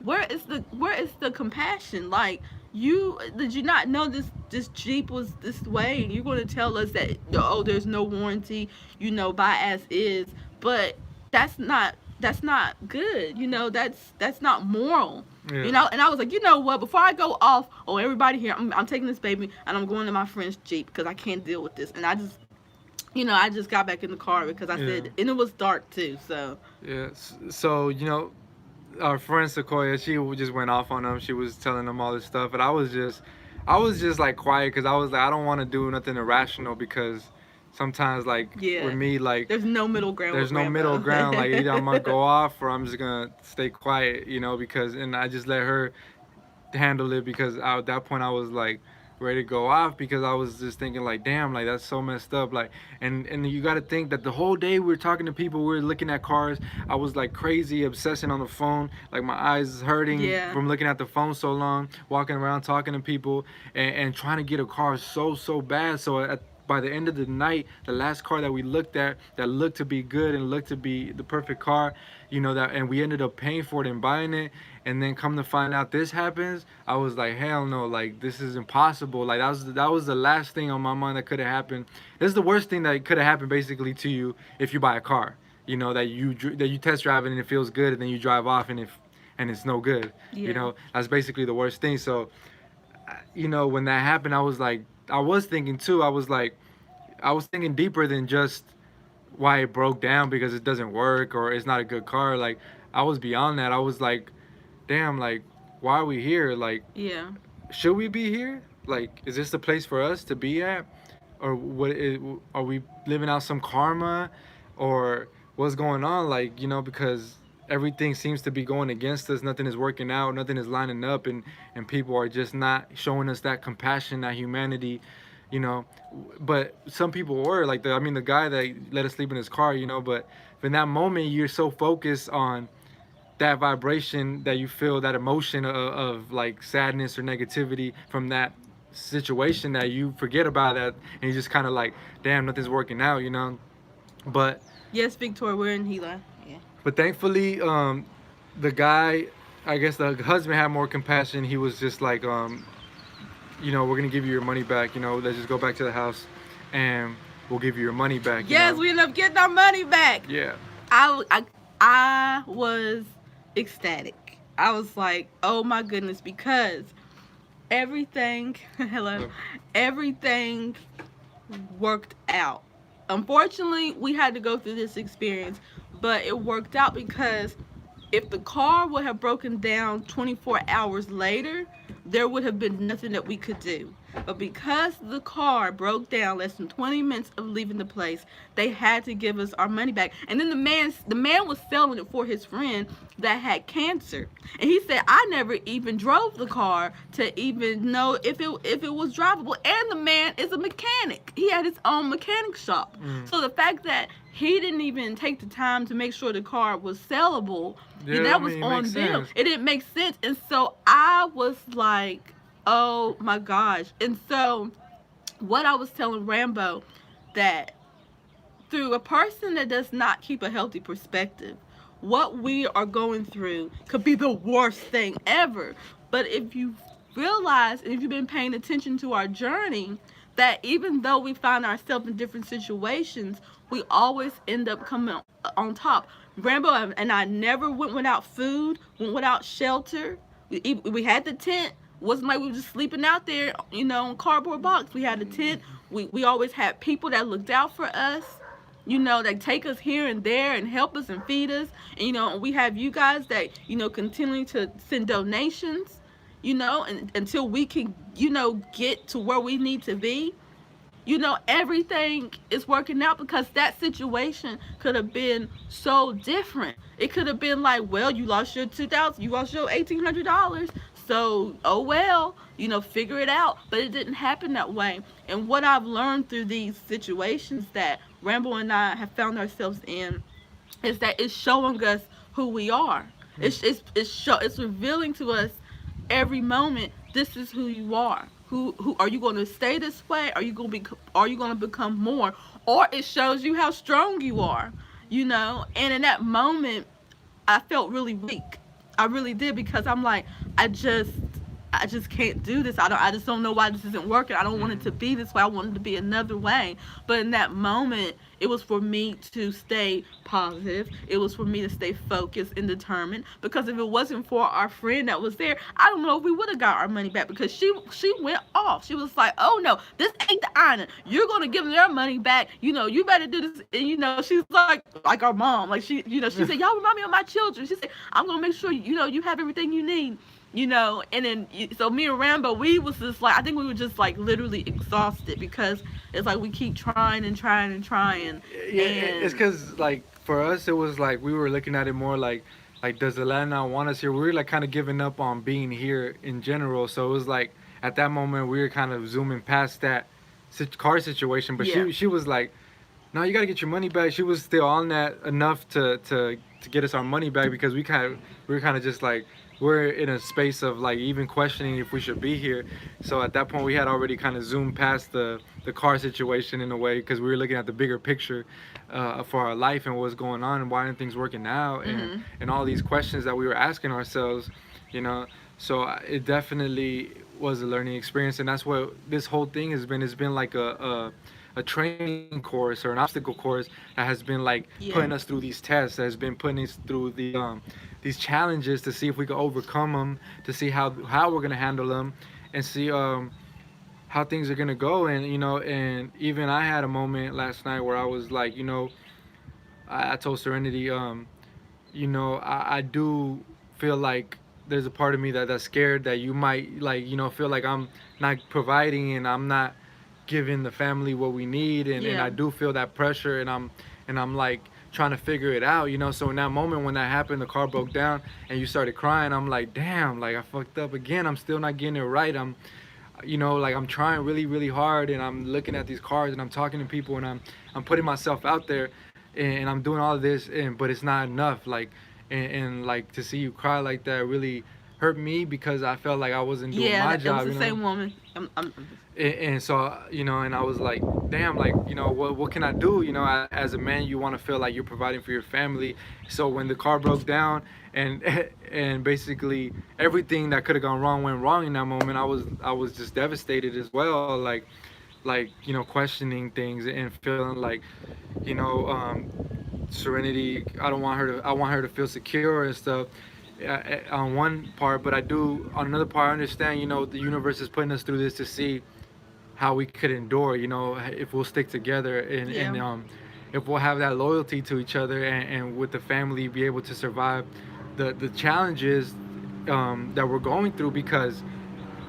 where is the compassion? Like, did you not know this Jeep was this way, and you're going to tell us that, oh, there's no warranty, buy as is? But that's not good. That's not moral. Yeah. And I was like, you know what, before I go off, oh, everybody here, I'm taking this baby and I'm going to my friend's Jeep because I can't deal with this. And I just got back in the car because I said, and it was dark too, so Yeah. So, our friend Sequoia, she just went off on them. She was telling them all this stuff, and I was just like quiet, because I was like, I don't want to do nothing irrational, because sometimes, like, yeah, with me, like, there's no middle ground. there's no middle ground. Like, either I'm gonna go off or I'm just gonna stay quiet, because, and I just let her handle it, because at that point I was like ready to go off, because I was just thinking like, damn, like that's so messed up. Like, and you got to think that the whole day we were talking to people, we were looking at cars. I was like crazy obsessing on the phone, like my eyes hurting from looking at the phone so long, walking around talking to people, and trying to get a car so bad. So by the end of the night, the last car that we looked at that looked to be good and looked to be the perfect car, and we ended up paying for it and buying it, and then come to find out this happens, I was like, hell no, like this is impossible. Like that was the last thing on my mind that could have happened. This is the worst thing that could have happened basically to you if you buy a car, that you test drive it and it feels good, and then you drive off and it's no good. That's basically the worst thing. So when that happened, I was thinking too, I was thinking deeper than just why it broke down because it doesn't work or it's not a good car. Like, I was beyond that. I was like, damn, like, why are we here? Like, yeah, should we be here? Like, is this the place for us to be at? Or are we living out some karma? Or what's going on? Like, because everything seems to be going against us. Nothing is working out. Nothing is lining up. And people are just not showing us that compassion, that humanity, you know. But some people were like I mean, the guy that let us sleep in his car, you know. But in that moment, you're so focused on that vibration that you feel, that emotion of like sadness or negativity from that situation, that you forget about that, and you just kind of like, damn, nothing's working out, you know. But Yes, Victoria, we're in Gila. Yeah. thankfully, the guy, I guess the husband had more compassion. He was just like, you know, we're gonna give you your money back. You know, let's just go back to the house, and we'll give you your money back. You Yes, know. we ended up getting our money back. Yeah. I was ecstatic. I was like, oh my goodness, because everything, hello, everything worked out. Unfortunately, we had to go through this experience, but it worked out because if the car would have broken down 24 hours later, there would have been nothing that we could do. But because the car broke down less than 20 minutes of leaving the place, they had to give us our money back. And then the man was selling it for his friend that had cancer. And he said, I never even drove the car to even know if it was drivable. And the man is a mechanic. He had his own mechanic shop. So the fact that he didn't even take the time to make sure the car was sellable, Yeah, that I was mean, it on makes them. sense. It didn't make sense. And so I was like, oh my gosh. And so what I was telling Rambo, that through a person that does not keep a healthy perspective, what we are going through could be the worst thing ever. But if you realize, and if you've been paying attention to our journey, that even though we find ourselves in different situations, we always end up coming on top. Rambo and I never went without food, went without shelter. We had the tent. Wasn't like we were just sleeping out there, in cardboard box. We had a tent. We always had people that looked out for us, that take us here and there and help us and feed us. And, and we have you guys that, continue to send donations, and until we can, get to where we need to be. Everything is working out because that situation could have been so different. It could have been like, well, you lost your 2,000, you lost your $1,800. So, oh well, figure it out. But it didn't happen that way. And what I've learned through these situations that Rambo and I have found ourselves in is that it's showing us who we are. It's revealing to us every moment, this is who you are. Who are you going to stay this way? Are you going to become more? Or it shows you how strong you are, And in that moment, I felt really weak. I really did, because I'm like, I just can't do this. I just don't know why this isn't working. I don't want it to be this way. I want it to be another way. But in that moment, it was for me to stay positive. It was for me to stay focused and determined. Because if it wasn't for our friend that was there, I don't know if we would have got our money back, because she went off. She was like, oh no, this ain't the island. You're gonna give them their money back. You better do this. And she's like our mom. Like she said, y'all remind me of my children. She said, I'm gonna make sure you have everything you need. And then so me and Rambo, we was just like, I think we were just like literally exhausted, because it's like we keep trying and trying and trying. Yeah, And it's because like for us, it was like we were looking at it more like does the land not want us here? We were like kind of giving up on being here in general. So it was like at that moment we were kind of zooming past that car situation. But yeah, she was like, no, you got to get your money back. She was still on that enough to get us our money back, because we were kind of just like, we're in a space of like even questioning if we should be here. So at that point we had already kind of zoomed past the car situation in a way, because we were looking at the bigger picture for our life and what's going on and why aren't things working out, and all these questions that we were asking ourselves, so it definitely was a learning experience. And that's what this whole thing has been. It's been like a training course or an obstacle course that has been like yeah, putting us through these tests, that has been putting us through these challenges to see if we can overcome them, to see how we're gonna handle them, and see how things are gonna go. And and even I had a moment last night where I was like, I told Serenity, I do feel like there's a part of me that's scared that you might like, feel like I'm not providing and I'm not giving the family what we need, and yeah. I do feel that pressure, and I'm like trying to figure it out, so in that moment when that happened, the car broke down and you started crying, I'm like, damn, like I fucked up again. I'm still not getting it right. like I'm trying really, really hard, and I'm looking at these cars, and I'm talking to people, and I'm putting myself out there, and I'm doing all of this, and but it's not enough. Like, and like to see you cry like that really hurt me because I felt like I wasn't doing Yeah, my it was job, the same woman. and so and I was like, damn, like what can I do, as a man you want to feel like you're providing for your family. So when the car broke down, and and basically everything that could have gone wrong went wrong in that moment, I was just devastated as well, like questioning things and feeling like, you know um Serenity, I want her to feel secure and stuff, on one part, but I do on another part I understand, the universe is putting us through this to see how we could endure, if we'll stick together, and Yeah. if we'll have that loyalty to each other, and with the family be able to survive the challenges that we're going through, because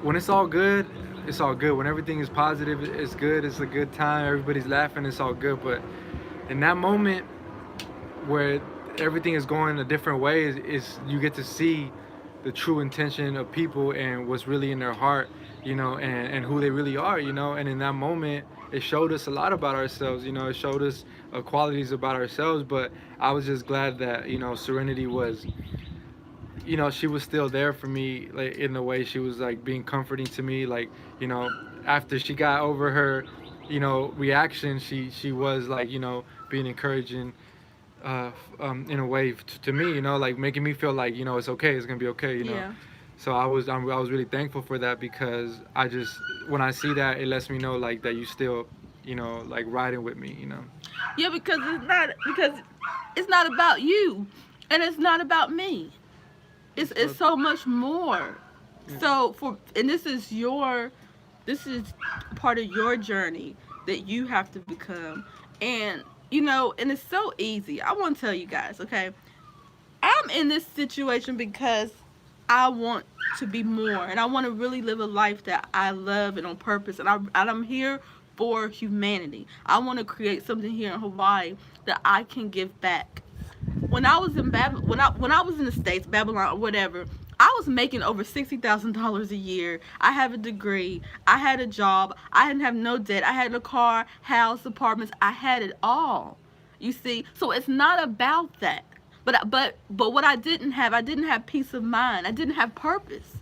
when it's all good, it's all good. When everything is positive, it's good. It's a good time. Everybody's laughing. It's all good. But in that moment where everything is going a different way, is you get to see the true intention of people and what's really in their heart, and who they really are, and in that moment it showed us a lot about ourselves, it showed us qualities about ourselves. But I was just glad that, Serenity was, she was still there for me, like in the way she was like being comforting to me, like, you know after she got over her, reaction, she was like, being encouraging, in a way to me, like making me feel like, it's okay, it's gonna be okay, Yeah. so I was really thankful for that, because I just, when I see that, it lets me know like that you still, like riding with me. Yeah, because it's not about you, and it's not about me. It's But so much more. yeah, So for and this is part of your journey that you have to become. And and it's so easy. I want to tell you guys, okay? I'm in this situation because I want to be more, and I want to really live a life that I love and on purpose, and I'm here for humanity. I want to create something here in Hawaii that I can give back. When I was in when I was in the States, Babylon or whatever, I was making over $60,000 a year. I have a degree. I had a job. I didn't have no debt. I had a car, house, apartments. I had it all. You see, so it's not about that. But what I didn't have peace of mind. I didn't have purpose.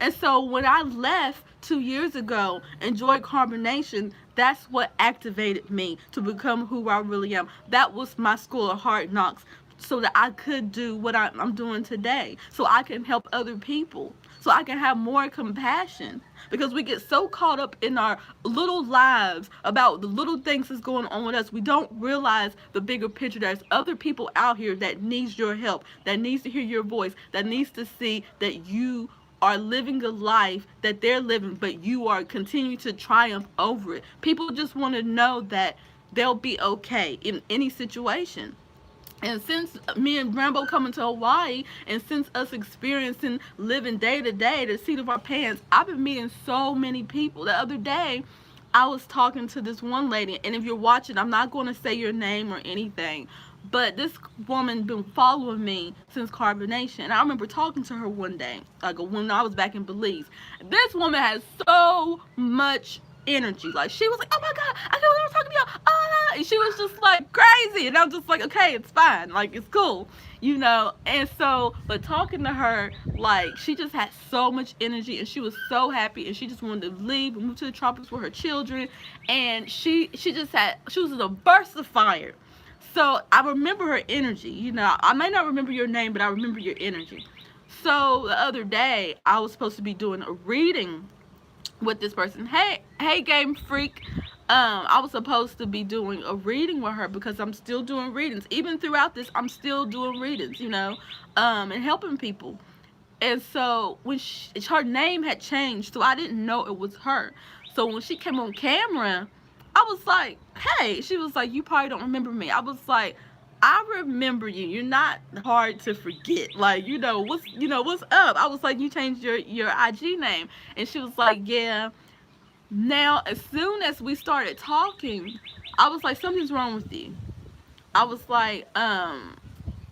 And so when I left 2 years ago and joined Carbonation, that's what activated me to become who I really am. That was my school of hard knocks so that I could do what I'm doing today. So I can help other people. So I can have more compassion. Because we get so caught up in our little lives about the little things that's going on with us. We don't realize the bigger picture. There's other people out here that needs your help, that needs to hear your voice, that needs to see that you are living a life that they're living, but you are continuing to triumph over it. People just want to know that they'll be okay in any situation. And since me and Rambo coming to Hawaii, and since us experiencing living day to day, the seat of our pants, I've been meeting so many people. The other day, I was talking to this one lady, and if you're watching, I'm not going to say your name or anything, but this woman been following me since Carbonation. And I remember talking to her one day, like when I was back in Belize. This woman has so much energy. Like she was like, "Oh my God, I know what I was talking to you." And she was just like crazy, and I'm just like, "Okay, it's fine. Like it's cool." And so, but talking to her, like she just had so much energy, and she was so happy, and she just wanted to leave and move to the tropics with her children, and she was in a burst of fire. So I remember her energy. I may not remember your name, but I remember your energy. So the other day, I was supposed to be doing a reading with this person. Hey, game freak. I was supposed to be doing a reading with her because I'm still doing readings. Even throughout this, I'm still doing readings, and helping people. And so when her name had changed, so I didn't know it was her. So when she came on camera, I was like, "Hey," she was like, "You probably don't remember me." I was like, "I remember you. You're not hard to forget. Like, what's up?" I was like, "You changed your IG name," and she was like, "Yeah." Now, as soon as we started talking, I was like, "Something's wrong with you." I was like,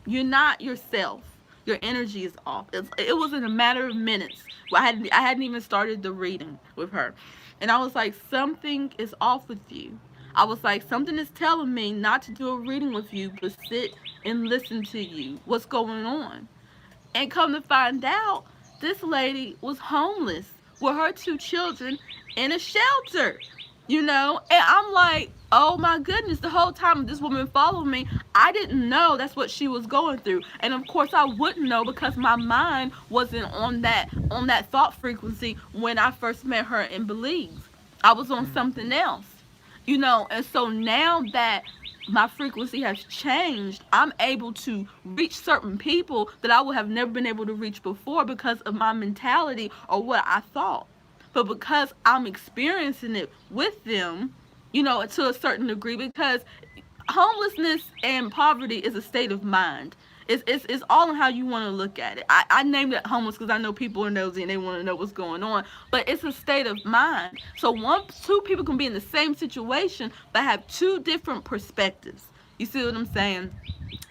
"You're not yourself. Your energy is off. It was in a matter of minutes. I hadn't even started the reading with her, and I was like, something is off with you. I was like, something is telling me not to do a reading with you, but sit and listen to you. What's going on? And come to find out, this lady was homeless with her two children in a shelter. And I'm like, oh my goodness, the whole time this woman followed me, I didn't know that's what she was going through. And of course I wouldn't know because my mind wasn't on that thought frequency when I first met her in Belize. I was on something else. And so now that my frequency has changed, I'm able to reach certain people that I would have never been able to reach before because of my mentality or what I thought. But because I'm experiencing it with them, to a certain degree, because homelessness and poverty is a state of mind. It's all in how you want to look at it. I named it homeless because I know people are nosy and they want to know what's going on. But it's a state of mind. So two people can be in the same situation but have two different perspectives. You see what I'm saying?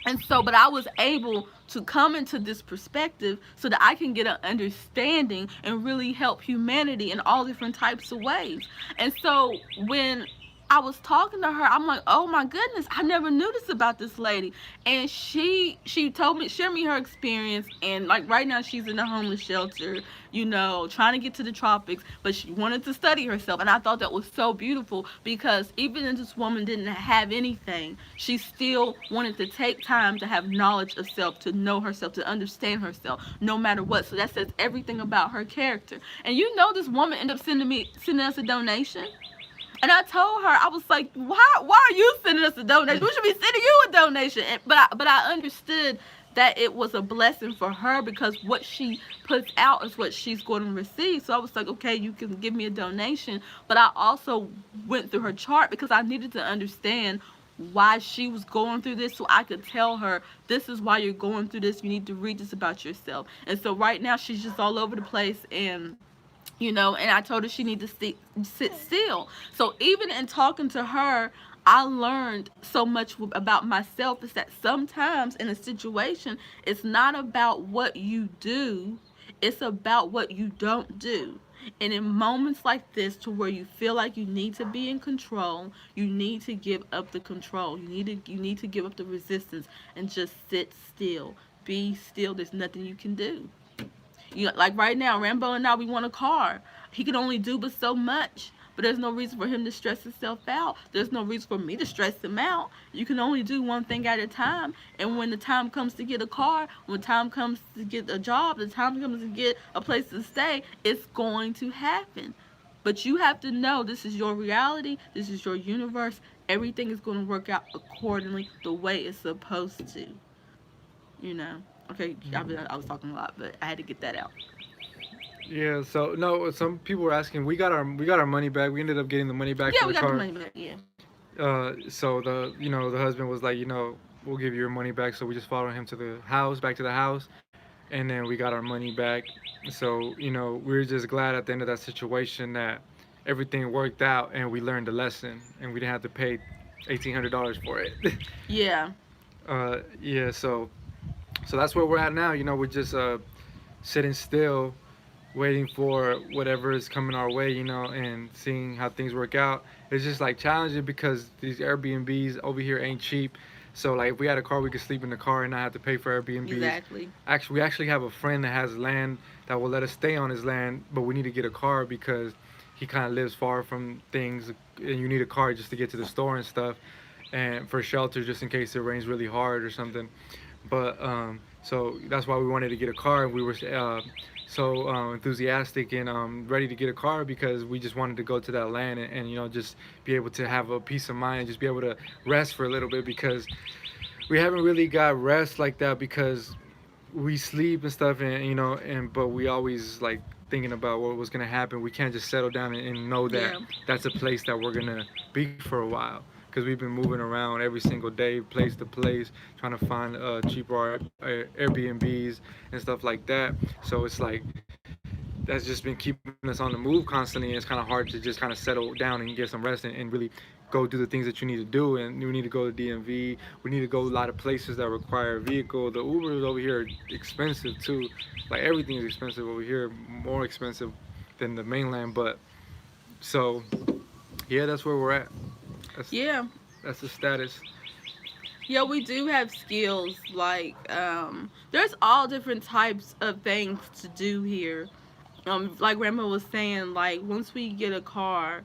And so, but I was able to come into this perspective so that I can get an understanding and really help humanity in all different types of ways. And so when I was talking to her, I'm like, oh my goodness, I never knew this about this lady. And she told me, shared me her experience, and like right now she's in a homeless shelter, trying to get to the tropics, but she wanted to study herself. And I thought that was so beautiful because even if this woman didn't have anything, she still wanted to take time to have knowledge of self, to know herself, to understand herself, no matter what. So that says everything about her character. And this woman ended up sending us a donation. And I told her, I was like, why are you sending us a donation? We should be sending you a donation. But I understood that it was a blessing for her because what she puts out is what she's going to receive. So I was like, okay, you can give me a donation. But I also went through her chart because I needed to understand why she was going through this, so I could tell her, this is why you're going through this. You need to read this about yourself. And so right now she's just all over the place, and I told her she needed to sit still. So even in talking to her, I learned so much about myself, is that sometimes in a situation, it's not about what you do, it's about what you don't do. And in moments like this, to where you feel like you need to be in control, you need to give up the control. You need to give up the resistance and just sit still. Be still. There's nothing you can do. Like right now, Rambo and I, we want a car. He can only do but so much. But there's no reason for him to stress himself out. There's no reason for me to stress him out. You can only do one thing at a time. And when the time comes to get a car, when the time comes to get a job, the time comes to get a place to stay, it's going to happen. But you have to know this is your reality. This is your universe. Everything is going to work out accordingly the way it's supposed to. You know? Okay, I was talking a lot, but I had to get that out. Yeah. So no, some people were asking. We got our money back. We ended up getting the money back Yeah, for we the got the car. money back. Yeah. So the husband was like, we'll give you your money back. So we just followed him to the house, back to the house, and then we got our money back. So we were just glad at the end of that situation that everything worked out and we learned the lesson and we didn't have to pay $1,800 for it. Yeah. Yeah. So that's where we're at now. We're just sitting still, waiting for whatever is coming our way, and seeing how things work out. It's just like challenging because these Airbnbs over here ain't cheap. So like if we had a car, we could sleep in the car and not have to pay for Airbnbs. Exactly. Actually, we actually have a friend that has land that will let us stay on his land, but we need to get a car because he kind of lives far from things, and you need a car just to get to the store and stuff, and for shelter just in case it rains really hard or something. But so that's why we wanted to get a car. We were so enthusiastic and ready to get a car because we just wanted to go to that land and just be able to have a peace of mind and just be able to rest for a little bit because we haven't really got rest like that because we sleep and stuff and but we always like thinking about what was gonna happen. We can't just settle down and know that Yeah. that's a place that we're gonna be for a while because we've been moving around every single day, place to place, trying to find cheaper Airbnbs and stuff like that. So it's like that's just been keeping us on the move constantly. And it's kind of hard to just kind of settle down and get some rest and really go do the things that you need to do, and we need to go to DMV. We need to go a lot of places that require a vehicle. The Ubers over here are expensive too. Like everything is expensive over here, more expensive than the mainland. But so yeah, that's where we're at. That's Yeah. that's the status. Yeah, we do have skills. Like, there's all different types of things to do here. Like Rambo was saying, like once we get a car,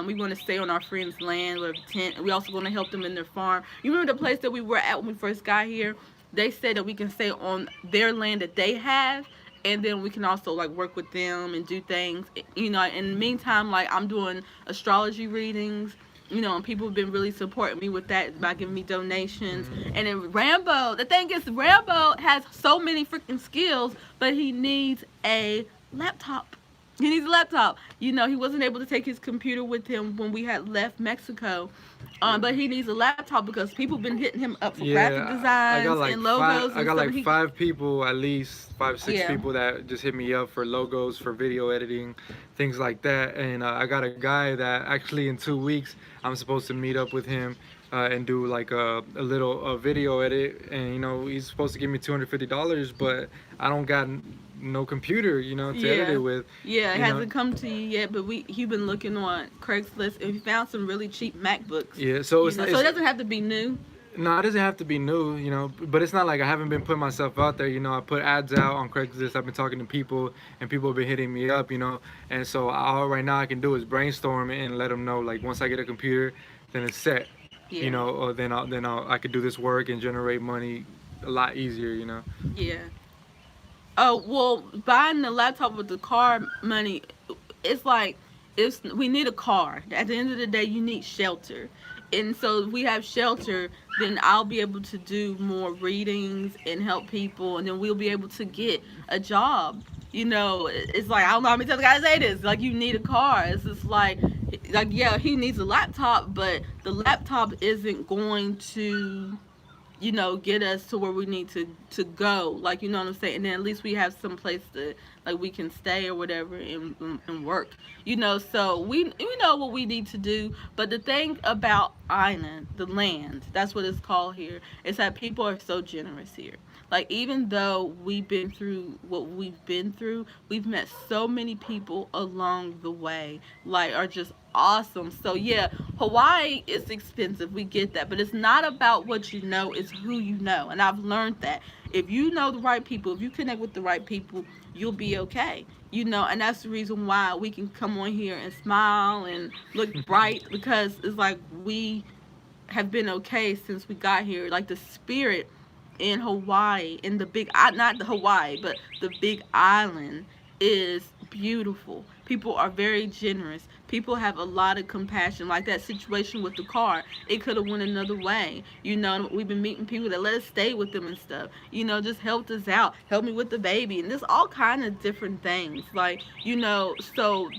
we want to stay on our friend's land with a tent. We also want to help them in their farm. You remember the place that we were at when we first got here? They said that we can stay on their land that they have, and then we can also like work with them and do things. You know, in the meantime, like I'm doing astrology readings. You know, and people have been really supporting me with that by giving me donations. And then Rambo, the thing is, Rambo has so many freaking skills, but he needs a laptop. He needs a laptop. You know, he wasn't able to take his computer with him when we had left Mexico. But he needs a laptop because people have been hitting him up for graphic Yeah, I got designs like and five. logos I and got stuff. like five people, at least five, six Yeah. people that just hit me up for logos, for video editing, things like that. And I got a guy that actually in 2 weeks I'm supposed to meet up with him and do like a little video edit. And you know he's supposed to give me $250, but I don't got no computer, you know, to edit it Yeah. with. Yeah, it You know, hasn't come to you yet, but he been looking on Craigslist and he found some really cheap MacBooks. yeah. So You it's know, not. so it It's, doesn't have to be new. No, it doesn't have to be new, you know, but it's not like I haven't been putting myself out there, you know. I put ads out on Craigslist. I've been talking to people, and people have been hitting me up, you know. And so all right now I can do is brainstorm and let them know, like once I get a computer, then it's set, you Yeah. know. Or I could do this work and generate money a lot easier, you know. Yeah. Oh well, buying the laptop with the car money, it's like it's we need a car. At the end of the day, you need shelter, and so if we have shelter, then I'll be able to do more readings and help people, and then we'll be able to get a job. You know, it's like I don't know how many times I gotta say this. Like you need a car. It's just like yeah, he needs a laptop, but the laptop isn't going to get us to where we need to go. Like, you know what I'm saying? And then at least we have some place to like we can stay or whatever and work. So we know what we need to do. But the thing about island, the land, that's what it's called here, is that people are so generous here. Like even though we've been through what we've been through, we've met so many people along the way, like are just awesome. So yeah, Hawaii is expensive. We get that, but it's not about what you know; it's who you know. And I've learned that if you know the right people, if you connect with the right people, you'll be okay. And that's the reason why we can come on here and smile and look bright because it's like we have been okay since we got here. Like the spirit in Hawaii, in the not the Hawaii, but the big island is beautiful. People are very generous. People have a lot of compassion. Like that situation with the car, it could have went another way. We've been meeting people that let us stay with them and stuff. Just helped us out, helped me with the baby, and there's all kind of different things. Like so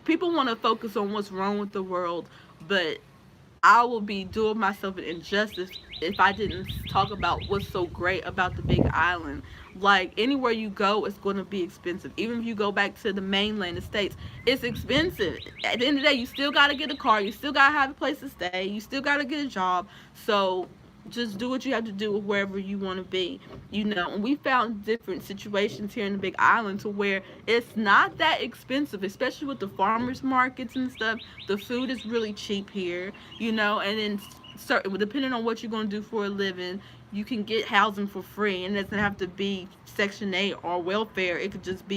people want to focus on what's wrong with the world, but I will be doing myself an injustice if I didn't talk about what's so great about the Big Island. Like anywhere you go, it's going to be expensive. Even if you go back to the mainland, the states, it's expensive. At the end of the day, you still got to get a car. You still got to have a place to stay. You still got to get a job. So just do what you have to do wherever you want to be. And we found different situations here in the Big Island to where it's not that expensive, especially with the farmers markets and stuff. The food is really cheap here, and then certain depending on what you're going to do for a living, you can get housing for free, and it doesn't have to be Section 8 or welfare. It could just be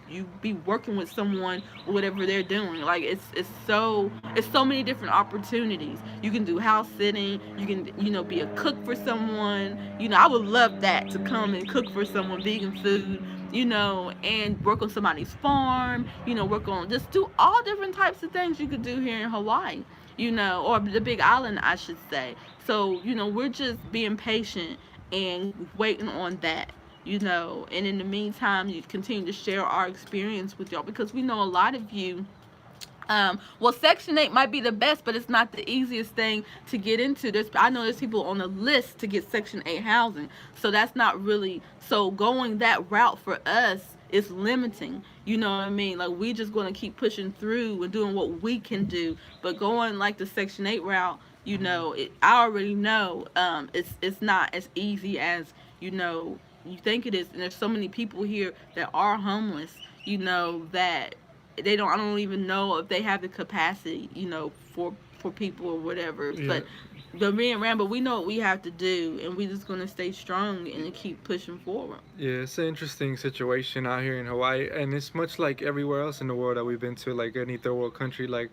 you be working with someone or whatever they're doing. Like it's so many different opportunities. You can do house sitting. You can be a cook for someone. I would love that, to come and cook for someone, vegan food. And work on somebody's farm. Work on just do all different types of things you could do here in Hawaii. Or the Big Island, I should say. So, we're just being patient and waiting on that, And in the meantime, you continue to share our experience with y'all because we know a lot of you Well, Section 8 might be the best, but it's not the easiest thing to get into. I know there's people on the list to get Section 8 housing, so that's not really. So going that route for us is limiting. You know what I mean? Like we just going to keep pushing through and doing what we can do, but going like the Section 8 route, I already know it's not as easy as you think it is. And there's so many people here that are homeless. That they don't I don't even know if they have the capacity, for people or whatever. Yeah. But me and Rambo, we know what we have to do, and we just gonna stay strong and keep pushing forward. Yeah, it's an interesting situation out here in Hawaii, and it's much like everywhere else in the world that we've been to, like any third world country. Like,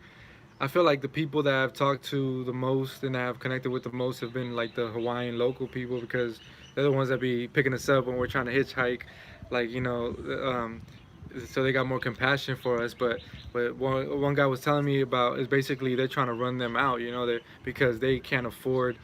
I feel like the people that I've talked to the most and that I've connected with the most have been like the Hawaiian local people because they're the ones that be picking us up when we're trying to hitchhike, like so they got more compassion for us. But one guy was telling me about is basically they're trying to run them out, they because they can't afford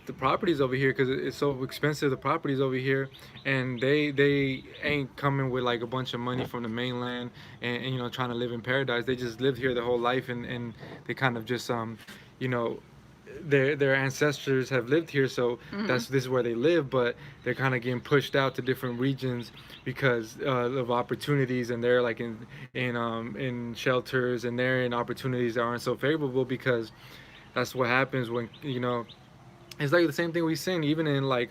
the properties over here because it's so expensive, the properties over here, and they ain't coming with like a bunch of money from the mainland and trying to live in paradise. They just lived here their whole life, and they kind of just you know their ancestors have lived here, so Mm-hmm. this is where they live, but they're kind of getting pushed out to different regions because of opportunities, and they're like in shelters, and they're in opportunities that aren't so favorable because that's what happens when it's like the same thing we've seen even in like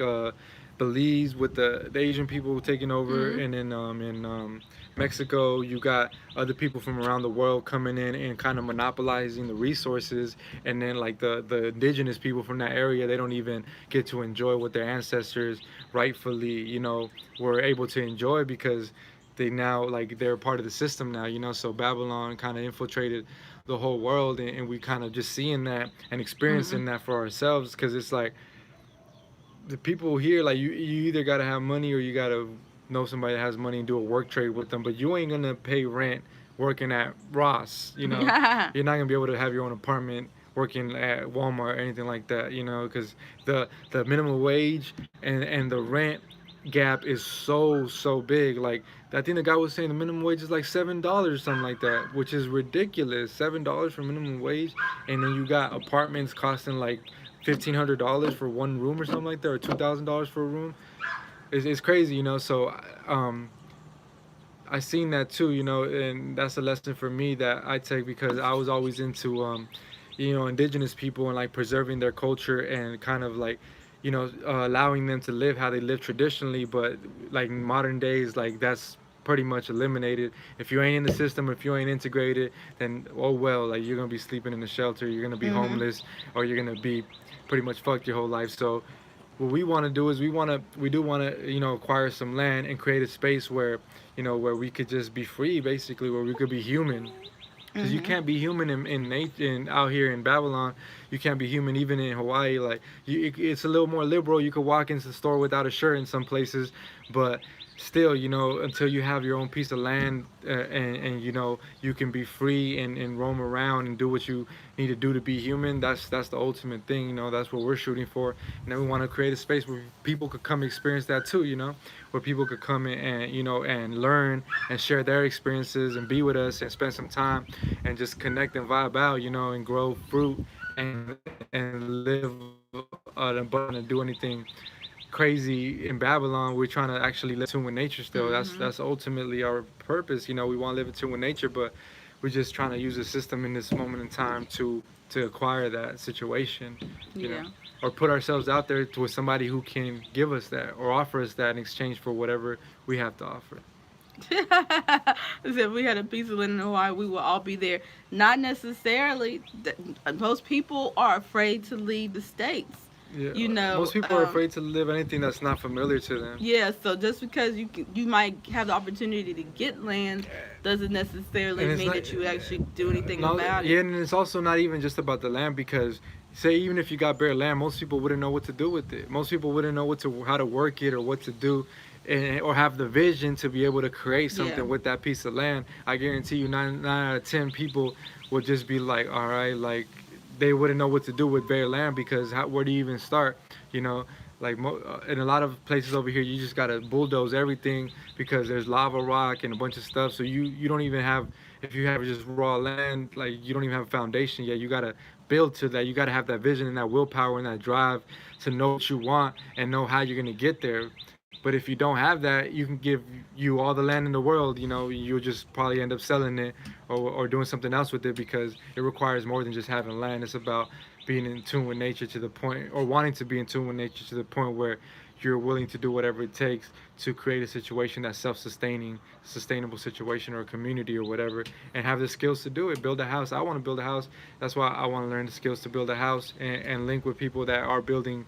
Belize with the Asian people taking over, Mm-hmm. and then in Mexico you got other people from around the world coming in and kind of monopolizing the resources, and then like the indigenous people from that area, they don't even get to enjoy what their ancestors rightfully were able to enjoy because they now like they're part of the system now, so Babylon kind of infiltrated the whole world, and we kind of just seeing that and Mm-hmm. experiencing that for ourselves because it's like the people here, like you either gotta have money or you gotta know somebody that has money and do a work trade with them, but you ain't gonna pay rent working at Ross, you're not gonna be able to have your own apartment working at Walmart or anything like that, because the minimum wage and the rent gap is so big. Like I think the guy was saying the minimum wage is like $7 or something like that, which is ridiculous. $7 for minimum wage, and then you got apartments costing like $1,500 for one room or something like that, or $2,000 for a room. It's crazy, So I seen that too, and that's a lesson for me that I take because I was always into indigenous people and like preserving their culture and kind of like allowing them to live how they live traditionally, but like in modern days, like that's pretty much eliminated. If you ain't in the system, if you ain't integrated, then oh well, like you're gonna be sleeping in a shelter, you're gonna be Mm-hmm. homeless, or you're gonna be pretty much fucked your whole life. So what we want to do is we do want to acquire some land and create a space where where we could just be free, basically, where we could be human, because you Mm-hmm. can't be human in nature out here in Babylon. You can't be human even in Hawaii. Like it's a little more liberal. You could walk into the store without a shirt in some places, but still, until you have your own piece of land, and you can be free and roam around and do what you need to do to be human. That's the ultimate thing. That's what we're shooting for. And then we want to create a space where people could come experience that too. Where people could come in and and learn and share their experiences and be with us and spend some time and just connect and vibe out, and grow fruit and live an abundant, do anything crazy in Babylon. We're trying to actually live in tune with nature still. Mm-hmm. That's ultimately our purpose. We want to live in tune with nature, but we're just trying to use the system in this moment in time to acquire that situation, you know, Yeah. or put ourselves out there with somebody who can give us that or offer us that in exchange for whatever we have to offer. If we had a piece of land in Hawaii, we would all be there. Not necessarily. Most people are afraid to leave the states. Yeah, You know, most people are afraid to live anything that's not familiar to them. yeah. So just because you might have the opportunity to get land, doesn't necessarily And it's mean not that you actually do anything no, about yeah, it. and it's also not even just about the land because say even if you got bare land, most people wouldn't know what to do with it. Most people wouldn't know how to work it or what to do, or have the vision to be able to create Yeah. something with that piece of land. I guarantee you, nine out of 10 people would just be like, all right, like they wouldn't know what to do with bare land because where do you even start? You know, In a lot of places over here, you just gotta bulldoze everything because there's lava rock and a bunch of stuff. So you don't even have, if you have just raw land, like you don't even have a foundation yet. You gotta build to that. You gotta have that vision and that willpower and that drive to know what you want and know how you're gonna get there. But if you don't have that, you can give you all the land in the world. You'll just probably end up selling it, or doing something else with it, because it requires more than just having land. It's about being in tune with nature to the point, or wanting to be in tune with nature to the point where you're willing to do whatever it takes to create a situation that's self-sustaining, sustainable situation, or a community or whatever, and have the skills to do it. Build a house. I want to build a house. That's why I want to learn the skills to build a house, and link with people that are building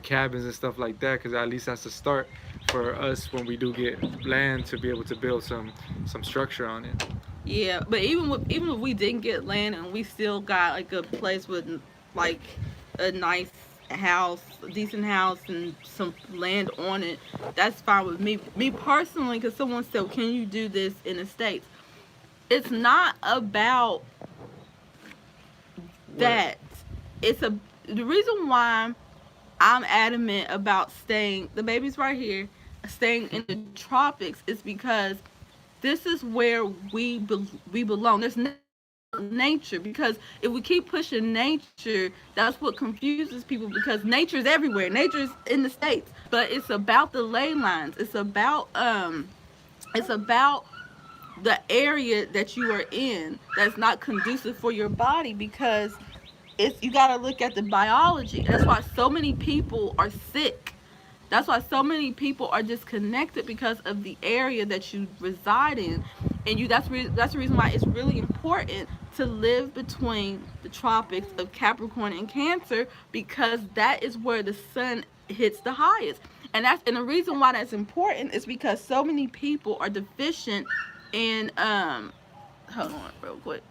cabins and stuff like that, because at least that's a start for us when we do get land to be able to build some structure on it. Yeah, but even if we didn't get land and we still got like a place with like a nice house, a decent house, and some land on it, that's fine with me. Me personally, because someone said, "Can you do this in the States?" It's not about What? that. It's a the reason why I'm adamant about staying. The baby's right here, staying in the tropics is because this is where we belong. There's nature, because if we keep pushing nature, that's what confuses people, because nature is everywhere. Nature is in the States, but it's about the ley lines. It's about the area that you are in that's not conducive for your body, because it's you got to look at the biology. That's why so many people are sick. That's why so many people are disconnected, because of the area that you reside in, and that's the reason why it's really important to live between the tropics of Capricorn and Cancer, because that is where the sun hits the highest, and the reason why that's important is because so many people are deficient in hold on real quick.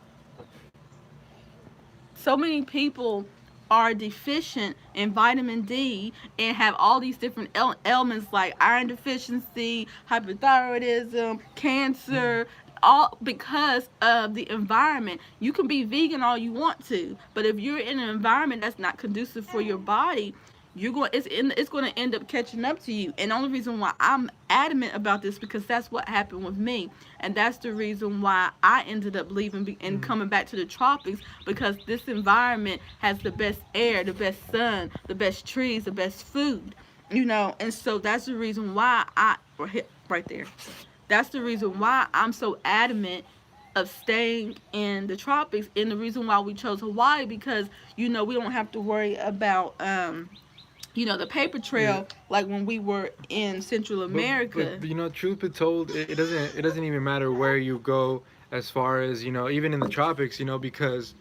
So many people are deficient in vitamin D and have all these different ailments like iron deficiency, hypothyroidism, cancer, all because of the environment. You can be vegan all you want to, but if you're in an environment that's not conducive for your body, it's going to end up catching up to you. And the only reason why I'm adamant about this, because that's what happened with me, and that's the reason why I ended up leaving and coming back to the tropics, because this environment has the best air, the best sun, the best trees, the best food, and so that's the reason why right there. That's the reason why I'm so adamant of staying in the tropics, and the reason why we chose Hawaii, because we don't have to worry about the paper Yeah. trail like when we were in Central America. But truth be told, it doesn't even matter where you go, as far as even in the tropics, because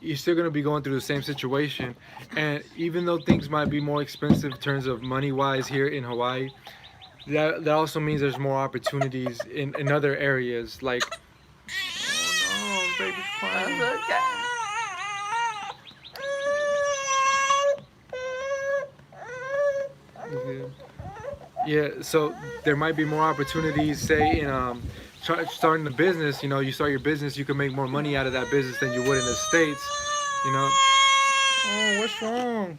you're still gonna be going through the same situation. And even though things might be more expensive in terms of money wise here in Hawaii, that also means there's more opportunities in other areas. Like, oh no, baby's crying. That's okay. Yeah. Yeah, so there might be more opportunities, say in starting a business. You start your business, you can make more money out of that business than you would in the States. You know. Oh, what's wrong?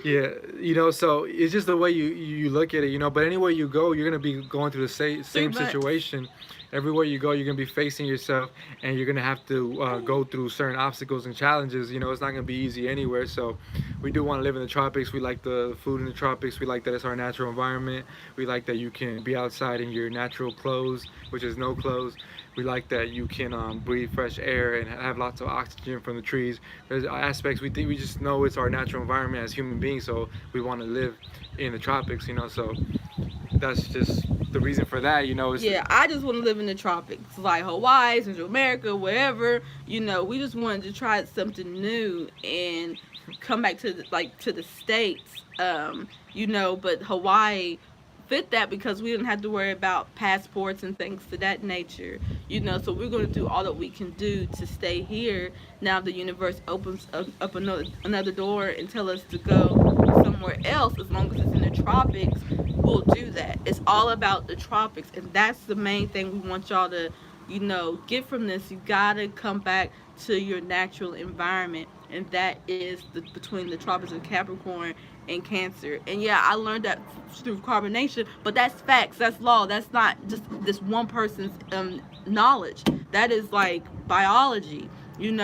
Yeah, so it's just the way you look at it, But anywhere you go, you're gonna be going through the same Pretty much. situation. Everywhere you go, you're gonna be facing yourself, and you're gonna have to go through certain obstacles and challenges. It's not gonna be easy anywhere. So, we do want to live in the tropics. We like the food in the tropics. We like that it's our natural environment. We like that you can be outside in your natural clothes, which is no clothes. We like that you can breathe fresh air and have lots of oxygen from the trees. There's aspects we just know it's our natural environment as human beings, so we want to live in the tropics. So that's just the reason for that. Is Yeah, I just want to live in the tropics, like Hawaii, Central America, wherever. We just wanted to try something new and come back to the states. But Hawaii fit that because we didn't have to worry about passports and things to that nature. So we're going to do all that we can do to stay here. Now the universe opens up another door and tell us to go somewhere else. As long as it's in the tropics, we'll do that. It's all about the tropics, and that's the main thing we want y'all to get from this, you gotta come back to your natural environment, and that is between the tropics of Capricorn and Cancer. And yeah, I learned that through carbonation, but that's facts, that's law. That's not just this one person's knowledge. That is like biology. And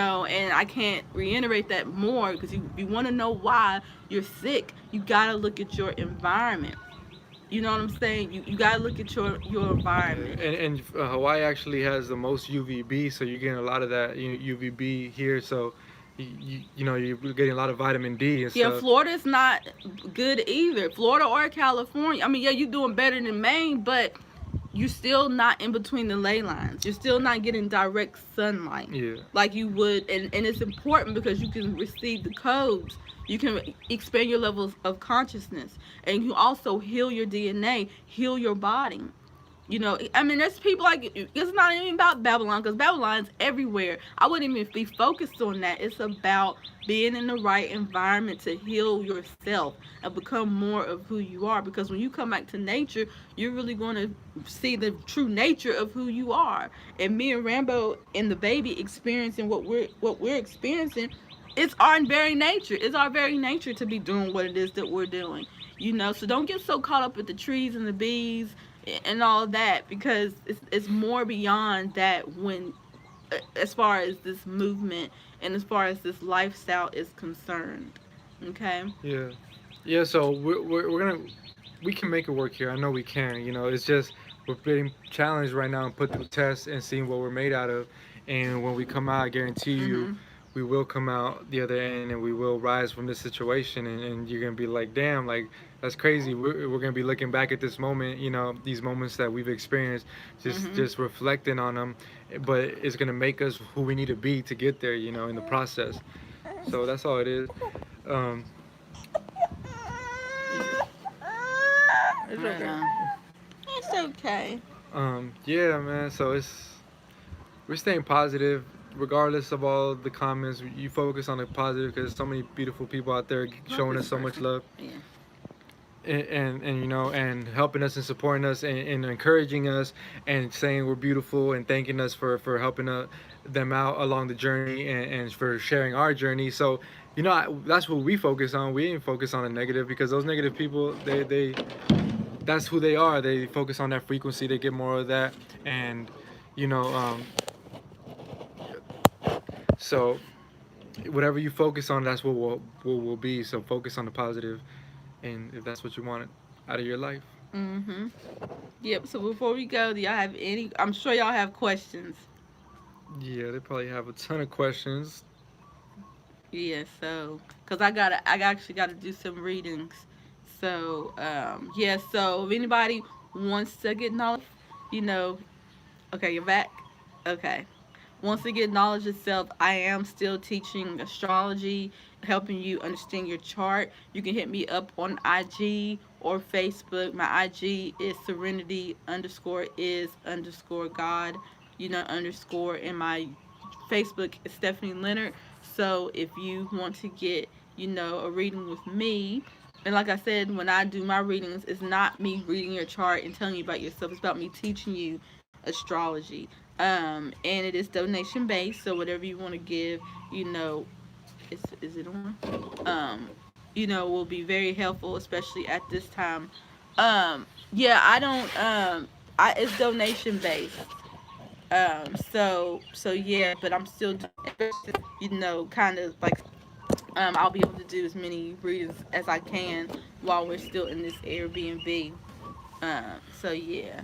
I can't reiterate that more, because you want to know why you're sick, you gotta look at your environment. You know what I'm saying? You gotta look at your Yeah, environment. and Hawaii actually has the most UVB, so you're getting a lot of that UVB here. So you're getting a lot of vitamin D and Yeah, stuff. Florida's not good either. Florida or California. I mean, yeah, you're doing better than Maine, but you're still not in between the ley lines. You're still not getting direct sunlight Yeah, like you would, and it's important because you can receive the codes. You can expand your levels of consciousness, and you also heal your DNA, heal your body. I mean, there's people like, it's not even about Babylon, because Babylon's everywhere. I wouldn't even be focused on that. It's about being in the right environment to heal yourself and become more of who you are. Because when you come back to nature, you're really going to see the true nature of who you are. And me and Rambo and the baby experiencing what we're experiencing, it's our very nature. It's our very nature to be doing what it is that we're doing. So don't get so caught up with the trees and the bees and all that, because it's more beyond that, when as far as this movement and as far as this lifestyle is concerned. Okay. yeah, yeah. So we're gonna we can make it work here. I know we can. It's just we're getting challenged right now and put through tests and seeing what we're made out of. And when we come out, I guarantee you, Mhm. we will come out the other end and we will rise from this situation. And you're gonna be like, damn, like that's crazy. We're gonna be looking back at this moment, these moments that we've experienced, Mhm. just reflecting on them. But it's gonna make us who we need to be to get there, in the process. So that's all it is. Um, it's Right okay. on. It's okay. Yeah, man. So we're staying positive, regardless of all the comments. You focus on the positive because so many beautiful people out there Not showing this us so much person. love, Yeah. and and helping us and supporting us and encouraging us and saying we're beautiful and thanking us for helping them out along the journey and for sharing our journey. So. That's what we focus on. We didn't focus on the negative because those negative people, they that's who they are. They focus on that frequency. They get more of that, and you know, so whatever you focus on, that's what will be. So focus on the positive, and if that's what you want out of your life. Mhm. Yep. So before we go, do y'all have any? I'm sure y'all have questions. Yeah, they probably have a ton of questions. Yeah. So, cause I actually gotta do some readings. So, yeah. So if anybody wants to get knowledge, you know, okay, you're back. Okay. Once again, knowledge itself, I am still teaching astrology, helping you understand your chart. You can hit me up on IG or Facebook. My IG is Serenity underscore is underscore God, underscore. And my Facebook is Stephanie Leonard. So if you want to get, a reading with me, and like I said, when I do my readings, it's not me reading your chart and telling you about yourself. It's about me teaching you astrology. And it is donation based, so whatever you want to give, you know, is it on? Will be very helpful, especially at this time. Yeah, I don't. It's donation based. So yeah, but I'm still doing, kind of like, I'll be able to do as many readings as I can while we're still in this Airbnb. So yeah.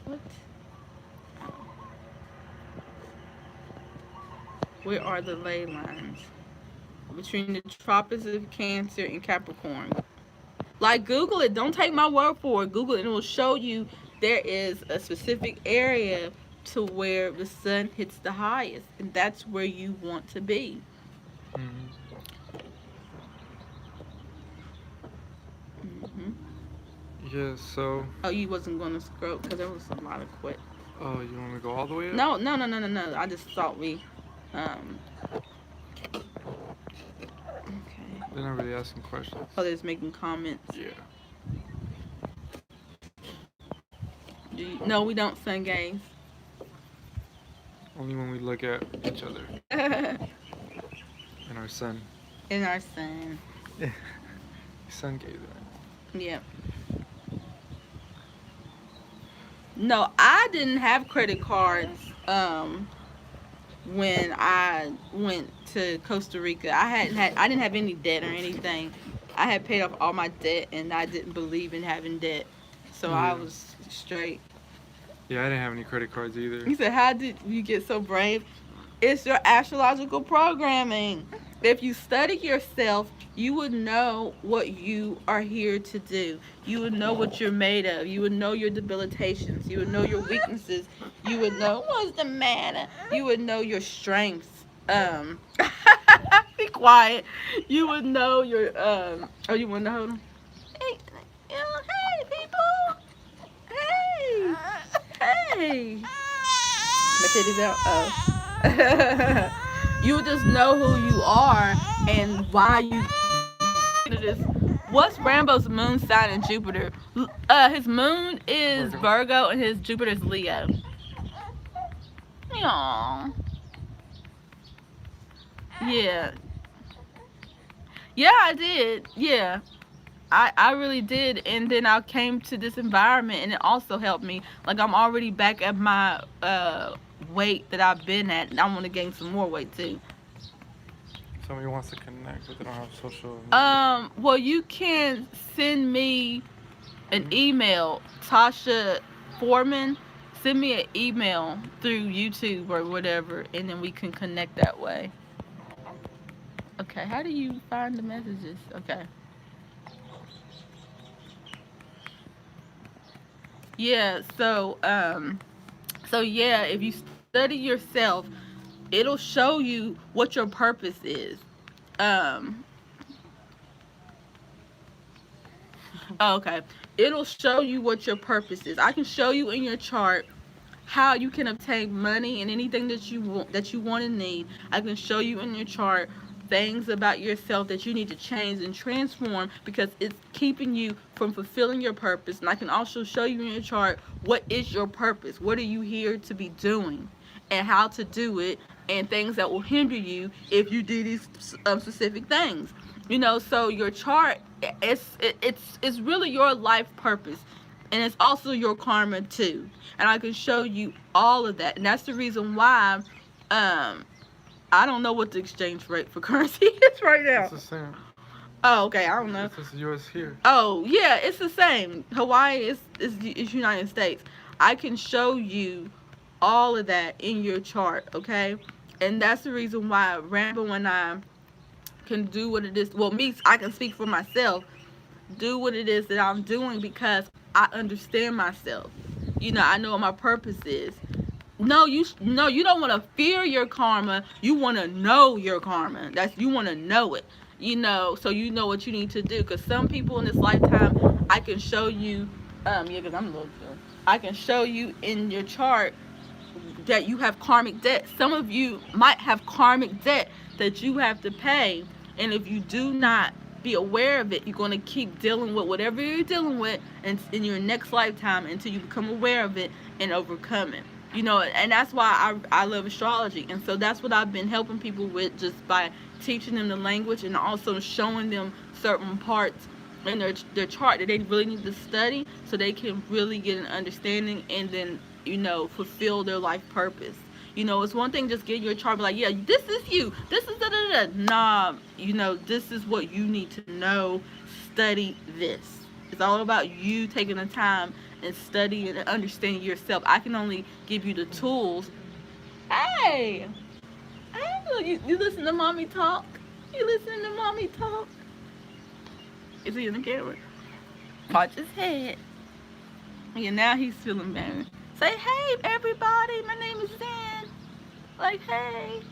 What? Where are the ley lines between the tropics of Cancer and Capricorn? Like, Google it. Don't take my word for it. Google it, and it will show you there is a specific area to where the sun hits the highest, and that's where you want to be. Hmm. Hmm. Yeah. So, Oh, you wasn't going to scroll because there was a lot of quit. oh, you want me to go all the way up? No, no, no, no, no, no. I just thought we. Um. Okay. They're not really asking questions. Oh, they're just making comments. Yeah. No, we don't, Sun Gaze. Only when we look at each other And and our son. our son. Son gave that. Yep. No, I didn't have credit cards when I went to Costa Rica. I didn't have any debt or anything. I had paid off all my debt, and I didn't believe in having debt, so I was straight. Yeah, I didn't have any credit cards either. He said, "How did you get so brave?" It's your astrological programming. If you study yourself, you would know what you are here to do. You would know what you're made of. You would know your debilitations. You would know your weaknesses. You would know what's the matter. You would know your strengths. Be quiet. You would know your Oh, you want to hold them? Hey, hey, people. Hey, hey. My titties out. Oh. You just know who you are and why you this. What's Rambo's moon sign in Jupiter? His moon is Virgo and his Jupiter is Leo. Aww. Yeah. Yeah, I did. Yeah. I really did, and then I came to this environment and it also helped me. Like, I'm already back at my weight that I've been at, and I want to gain some more weight too. Somebody wants to connect, but they don't have social media. Well, you can send me an email, Tasha Foreman. Send me an email through YouTube or whatever, and then we can connect that way. Okay, how do you find the messages? Okay. Yeah, so yeah, if you study yourself, it'll show you what your purpose is. Okay. It'll show you what your purpose is. I can show you in your chart how you can obtain money and anything that you want and need. I can show you in your chart things about yourself that you need to change and transform because it's keeping you from fulfilling your purpose. And I can also show you in your chart what is your purpose, what are you here to be doing, and how to do it, and things that will hinder you if you do these specific things. So your chart, it's really your life purpose, and it's also your karma too. And I can show you all of that, and that's the reason why I don't know what the exchange rate for currency is right now. It's the same. Oh, okay, I don't know. It's yours here. Oh, yeah, it's the same. Hawaii is United States. I can show you all of that in your chart, okay? And that's the reason why Rambo and I can do what it is. Well, I can speak for myself. Do what it is that I'm doing because I understand myself. I know what my purpose is. No, you don't want to fear your karma. You want to know your karma. You want to know it. So you know what you need to do. Because some people in this lifetime, I can show you. Because I'm a little good. I can show you in your chart that you have karmic debt. Some of you might have karmic debt that you have to pay, and if you do not be aware of it, you're going to keep dealing with whatever you're dealing with in your next lifetime until you become aware of it and overcome it. And that's why I love astrology. And so that's what I've been helping people with, just by teaching them the language and also showing them certain parts in their chart that they really need to study so they can really get an understanding and then, fulfill their life purpose. It's one thing just getting your chart, be like, yeah, this is you. This is da-da-da. Nah, this is what you need to know. Study this. It's all about you taking the time and studying and understanding yourself. I can only give you the tools. Hey, you listen to mommy talk? You listening to mommy talk? Is he in the camera? Watch his head. Yeah, now he's feeling better. Say, hey, everybody, my name is Zen. Like, hey,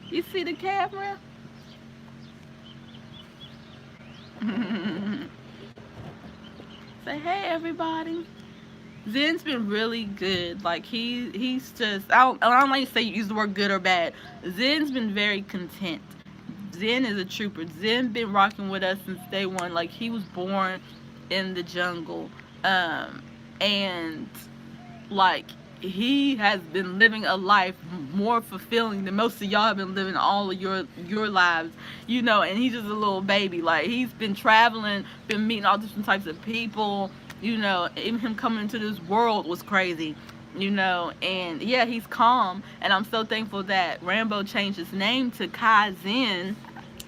you see the camera? Say, hey, everybody. Zen's been really good. Like, he's just, I don't like to say use the word good or bad. Zen's been very content. Zen is a trooper. Zen been rocking with us since day one. Like, he was born in the jungle. And like, he has been living a life more fulfilling than most of y'all have been living all of your lives, and he's just a little baby. Like, he's been traveling, been meeting all different types of people. Even him coming into this world was crazy. And yeah, he's calm, and I'm so thankful that Rambo changed his name to Kai Zen,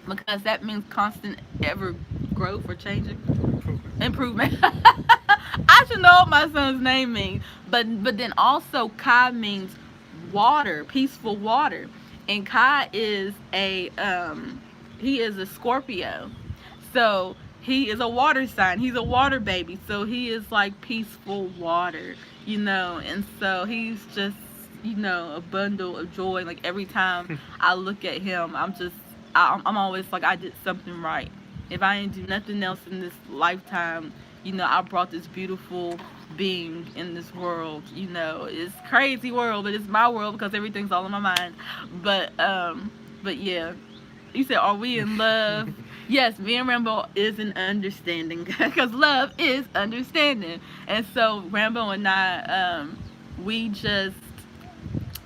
because that means constant ever growth or changing improvement. I should know what my son's name means. But then also Kai means water, peaceful water. And Kai is he is a Scorpio. So he is a water sign. He's a water baby. So he is like peaceful water, and so he's just, a bundle of joy. Like, every time I look at him, I'm always like, I did something right. If I ain't do nothing else in this lifetime, I brought this beautiful being in this world. It's a crazy world, but it's my world because everything's all in my mind. But yeah, you said, are we in love? Yes, me and Rambo is in understanding, because love is understanding. And so Rambo and I, we just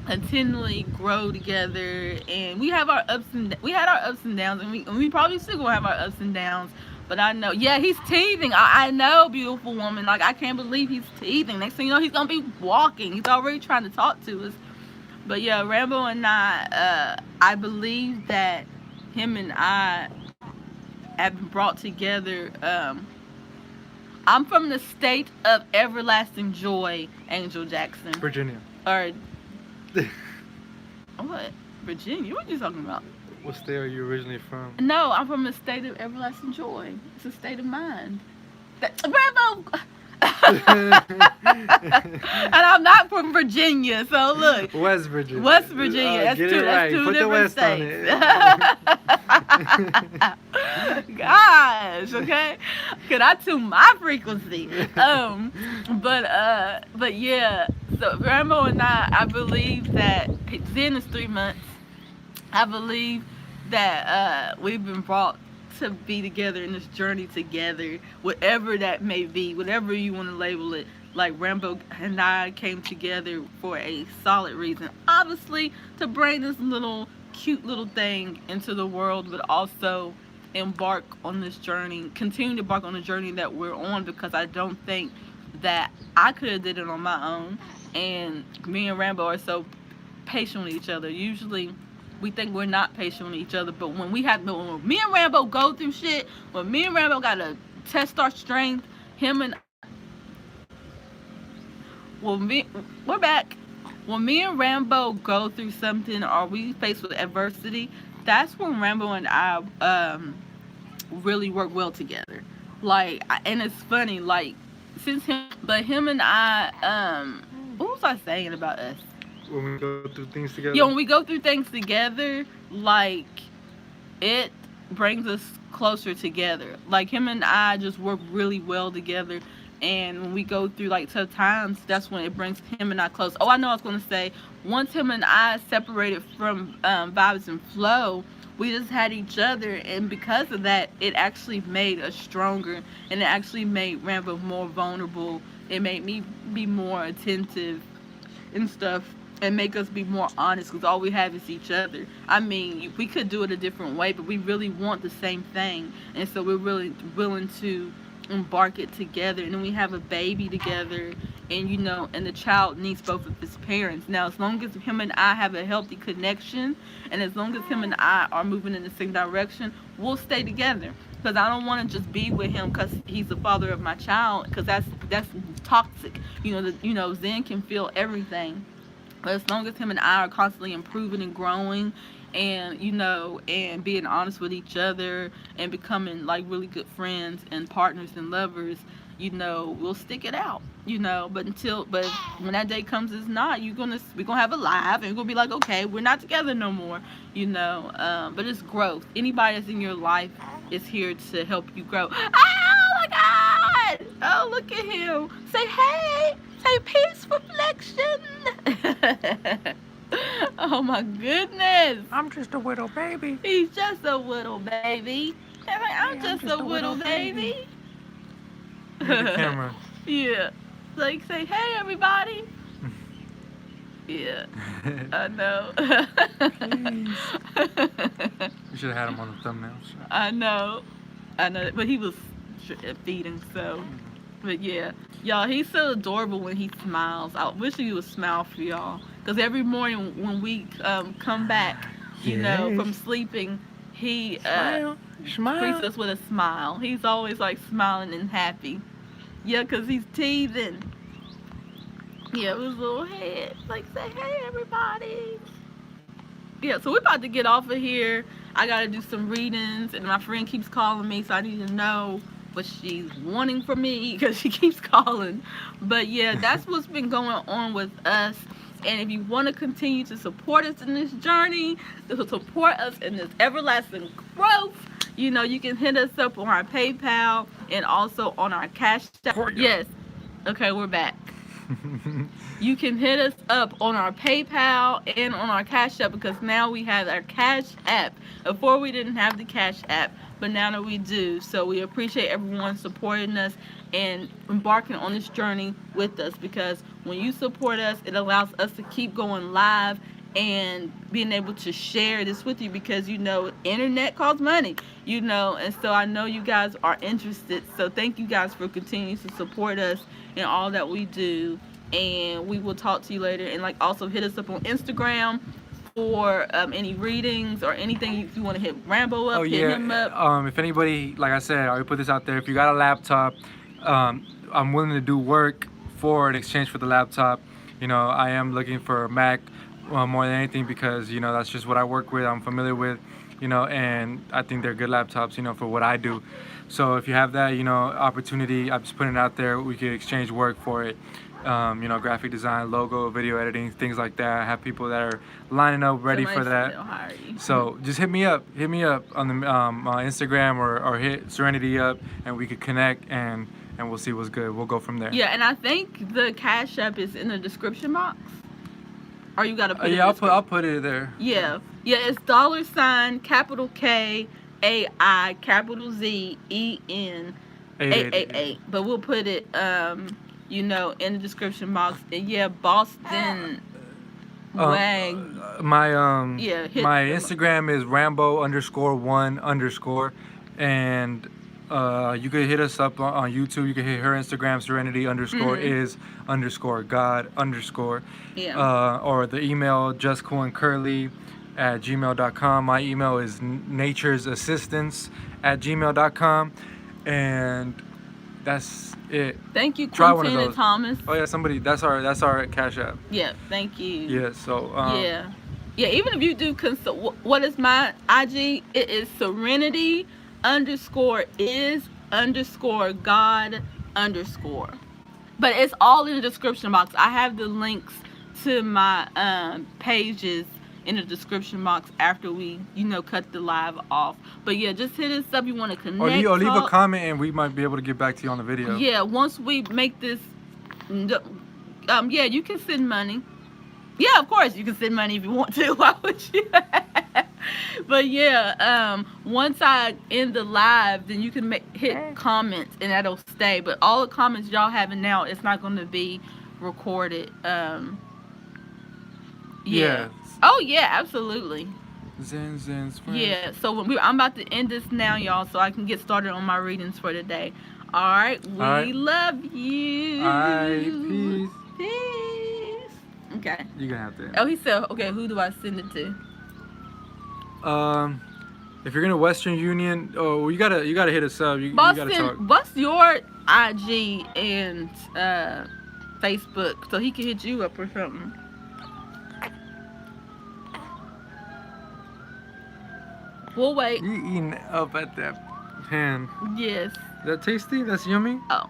continually grow together, and we have our ups and downs, and we probably still gonna have our ups and downs. But I know, yeah, he's teething. I know, beautiful woman. Like, I can't believe he's teething. Next thing you know, he's gonna be walking. He's already trying to talk to us. But yeah, Rambo and I believe that him and I have been brought together. I'm from the state of everlasting joy, Angel Jackson. Virginia. Or what? Virginia? What are you talking about? What state are you originally from? No, I'm from the state of everlasting joy. It's a state of mind. Rambo! And I'm not from Virginia, so look. West Virginia. West Virginia. That's get two, it right. that's two Put different the West states. Gosh, okay? Cause I tune my frequency. But yeah. So Rambo and I believe that Zen is 3 months. I believe that we've been brought to be together in this journey together, whatever that may be, whatever you want to label it. Like, Rambo and I came together for a solid reason. Obviously, to bring this cute little thing into the world, but also embark on this journey, continue to embark on the journey that we're on, because I don't think that I could have did it on my own. And me and Rambo are so patient with each other. Usually we think we're not patient with each other, but when me and Rambo go through shit, when me and Rambo gotta test our strength, we're back. When me and Rambo go through something, or we faced with adversity, that's when Rambo and I really work well together. Like, and it's funny, like, him and I, what was I saying about us? When we go through things together? Yeah, when we go through things together, like, it brings us closer together. Like, him and I just work really well together. And when we go through, like, tough times, that's when it brings him and I close. Oh, I know I was going to say, once him and I separated from Vibes and Flow, we just had each other. And because of that, it actually made us stronger. And it actually made Rambo more vulnerable. It made me be more attentive and stuff. And make us be more honest, because all we have is each other. I mean, we could do it a different way, but we really want the same thing. And so we're really willing to embark it together. And then we have a baby together, and and the child needs both of his parents. Now, as long as him and I have a healthy connection, and as long as him and I are moving in the same direction, we'll stay together. Because I don't want to just be with him because he's the father of my child, because that's toxic. Zen can feel everything. But as long as him and I are constantly improving and growing, and and being honest with each other, and becoming like really good friends and partners and lovers, we'll stick it out. But when that day comes, it's not. We're gonna have a live, and we're gonna be like, okay, we're not together no more. But it's growth. Anybody that's in your life is here to help you grow. Oh my God! Oh, look at him. Say hey. Say peace reflection. Oh Oh my goodness. I'm just a little baby. He's just a little baby. I'm Yeah, just a little baby. Look at the camera. Yeah. Like say, hey everybody. Yeah. I know. Please. We should have had him on the thumbnails. I know. But he was feeding, so. But yeah, y'all, he's so adorable when he smiles. I wish he would smile for y'all, cause every morning when we come back, you know, from sleeping, he greets us with a smile. He's always like smiling and happy. Yeah, cause he's teething. Yeah, with his little head, like say, hey everybody. Yeah, so we're about to get off of here. I gotta do some readings, and my friend keeps calling me, so I need to know what she's wanting from me because she keeps calling. But yeah, that's what's been going on with us. And if you want to continue to support us in this journey, to support us in this everlasting growth, you know, you can hit us up on our PayPal and also on our CashApp. Yes. Okay, we're back. You can hit us up on our PayPal and on our Cash App because now we have our Cash App. Before we didn't have the Cash App, but now that we do. So we appreciate everyone supporting us and embarking on this journey with us, because when you support us, it allows us to keep going live and being able to share this with you, because you know internet costs money, you know, and so I know you guys are interested. So thank you guys for continuing to support us in all that we do, and we will talk to you later. And like also hit us up on Instagram for any readings or anything. If you want to hit Rambo up, hit him up. If anybody, like I said, I already put this out there. If you got a laptop, I'm willing to do work for in exchange for the laptop. You know, I am looking for a Mac more than anything, because you know that's just what I work with. I'm familiar with, you know, and I think they're good laptops, you know, for what I do. So if you have that, you know, opportunity, I'm just putting it out there. We could exchange work for it. You know, graphic design, logo, video editing, things like that. I have people that are lining up ready for that. So just hit me up on the Instagram, or hit Serenity up, and we could connect, and we'll see what's good. We'll go from there. Yeah, and I think the Cash App is in the description box. Or you gotta put it. Yeah, I'll put it there. Yeah, it's $ capital K A I capital Z E N 888. But we'll put it you know, in the description box. And yeah, Boston Wag. My my Instagram is Rambo_1_, and you could hit us up on YouTube. You can hit her Instagram, Serenity _is_God_. Yeah. Or the email justcoolandcurly@gmail.com. My email is naturesassistance@gmail.com, and that's it. Thank you, Try one of Quintina those. Thomas. Oh yeah, somebody. That's our Cash App. Yeah, thank you. Yeah. So. Yeah. Even if you do consult, what is my IG? It is Serenity_is_God_. But it's all in the description box. I have the links to my pages in the description box after we, you know, cut the live off. But yeah, just hit us up. You want to connect, or leave a comment, and we might be able to get back to you on the video. Yeah, once we make this, yeah, you can send money. Yeah, of course you can send money if you want to. Why would you? But yeah, once I end the live, then you can hit comments, and that'll stay. But all the comments y'all having now, it's not going to be recorded. Yeah. Oh yeah, absolutely. Zen's friend. Yeah. So I'm about to end this now, y'all, so I can get started on my readings for today. All right. We love you. All right. Peace. Peace. Okay. You're gonna have to. Oh, he said, okay. Who do I send it to? If you're gonna Western Union, you gotta hit us up. You Boston, gotta talk. What's your IG and Facebook, so he can hit you up or something? We'll wait. You eating up at that pan? Yes. Is that tasty? That's yummy. Oh.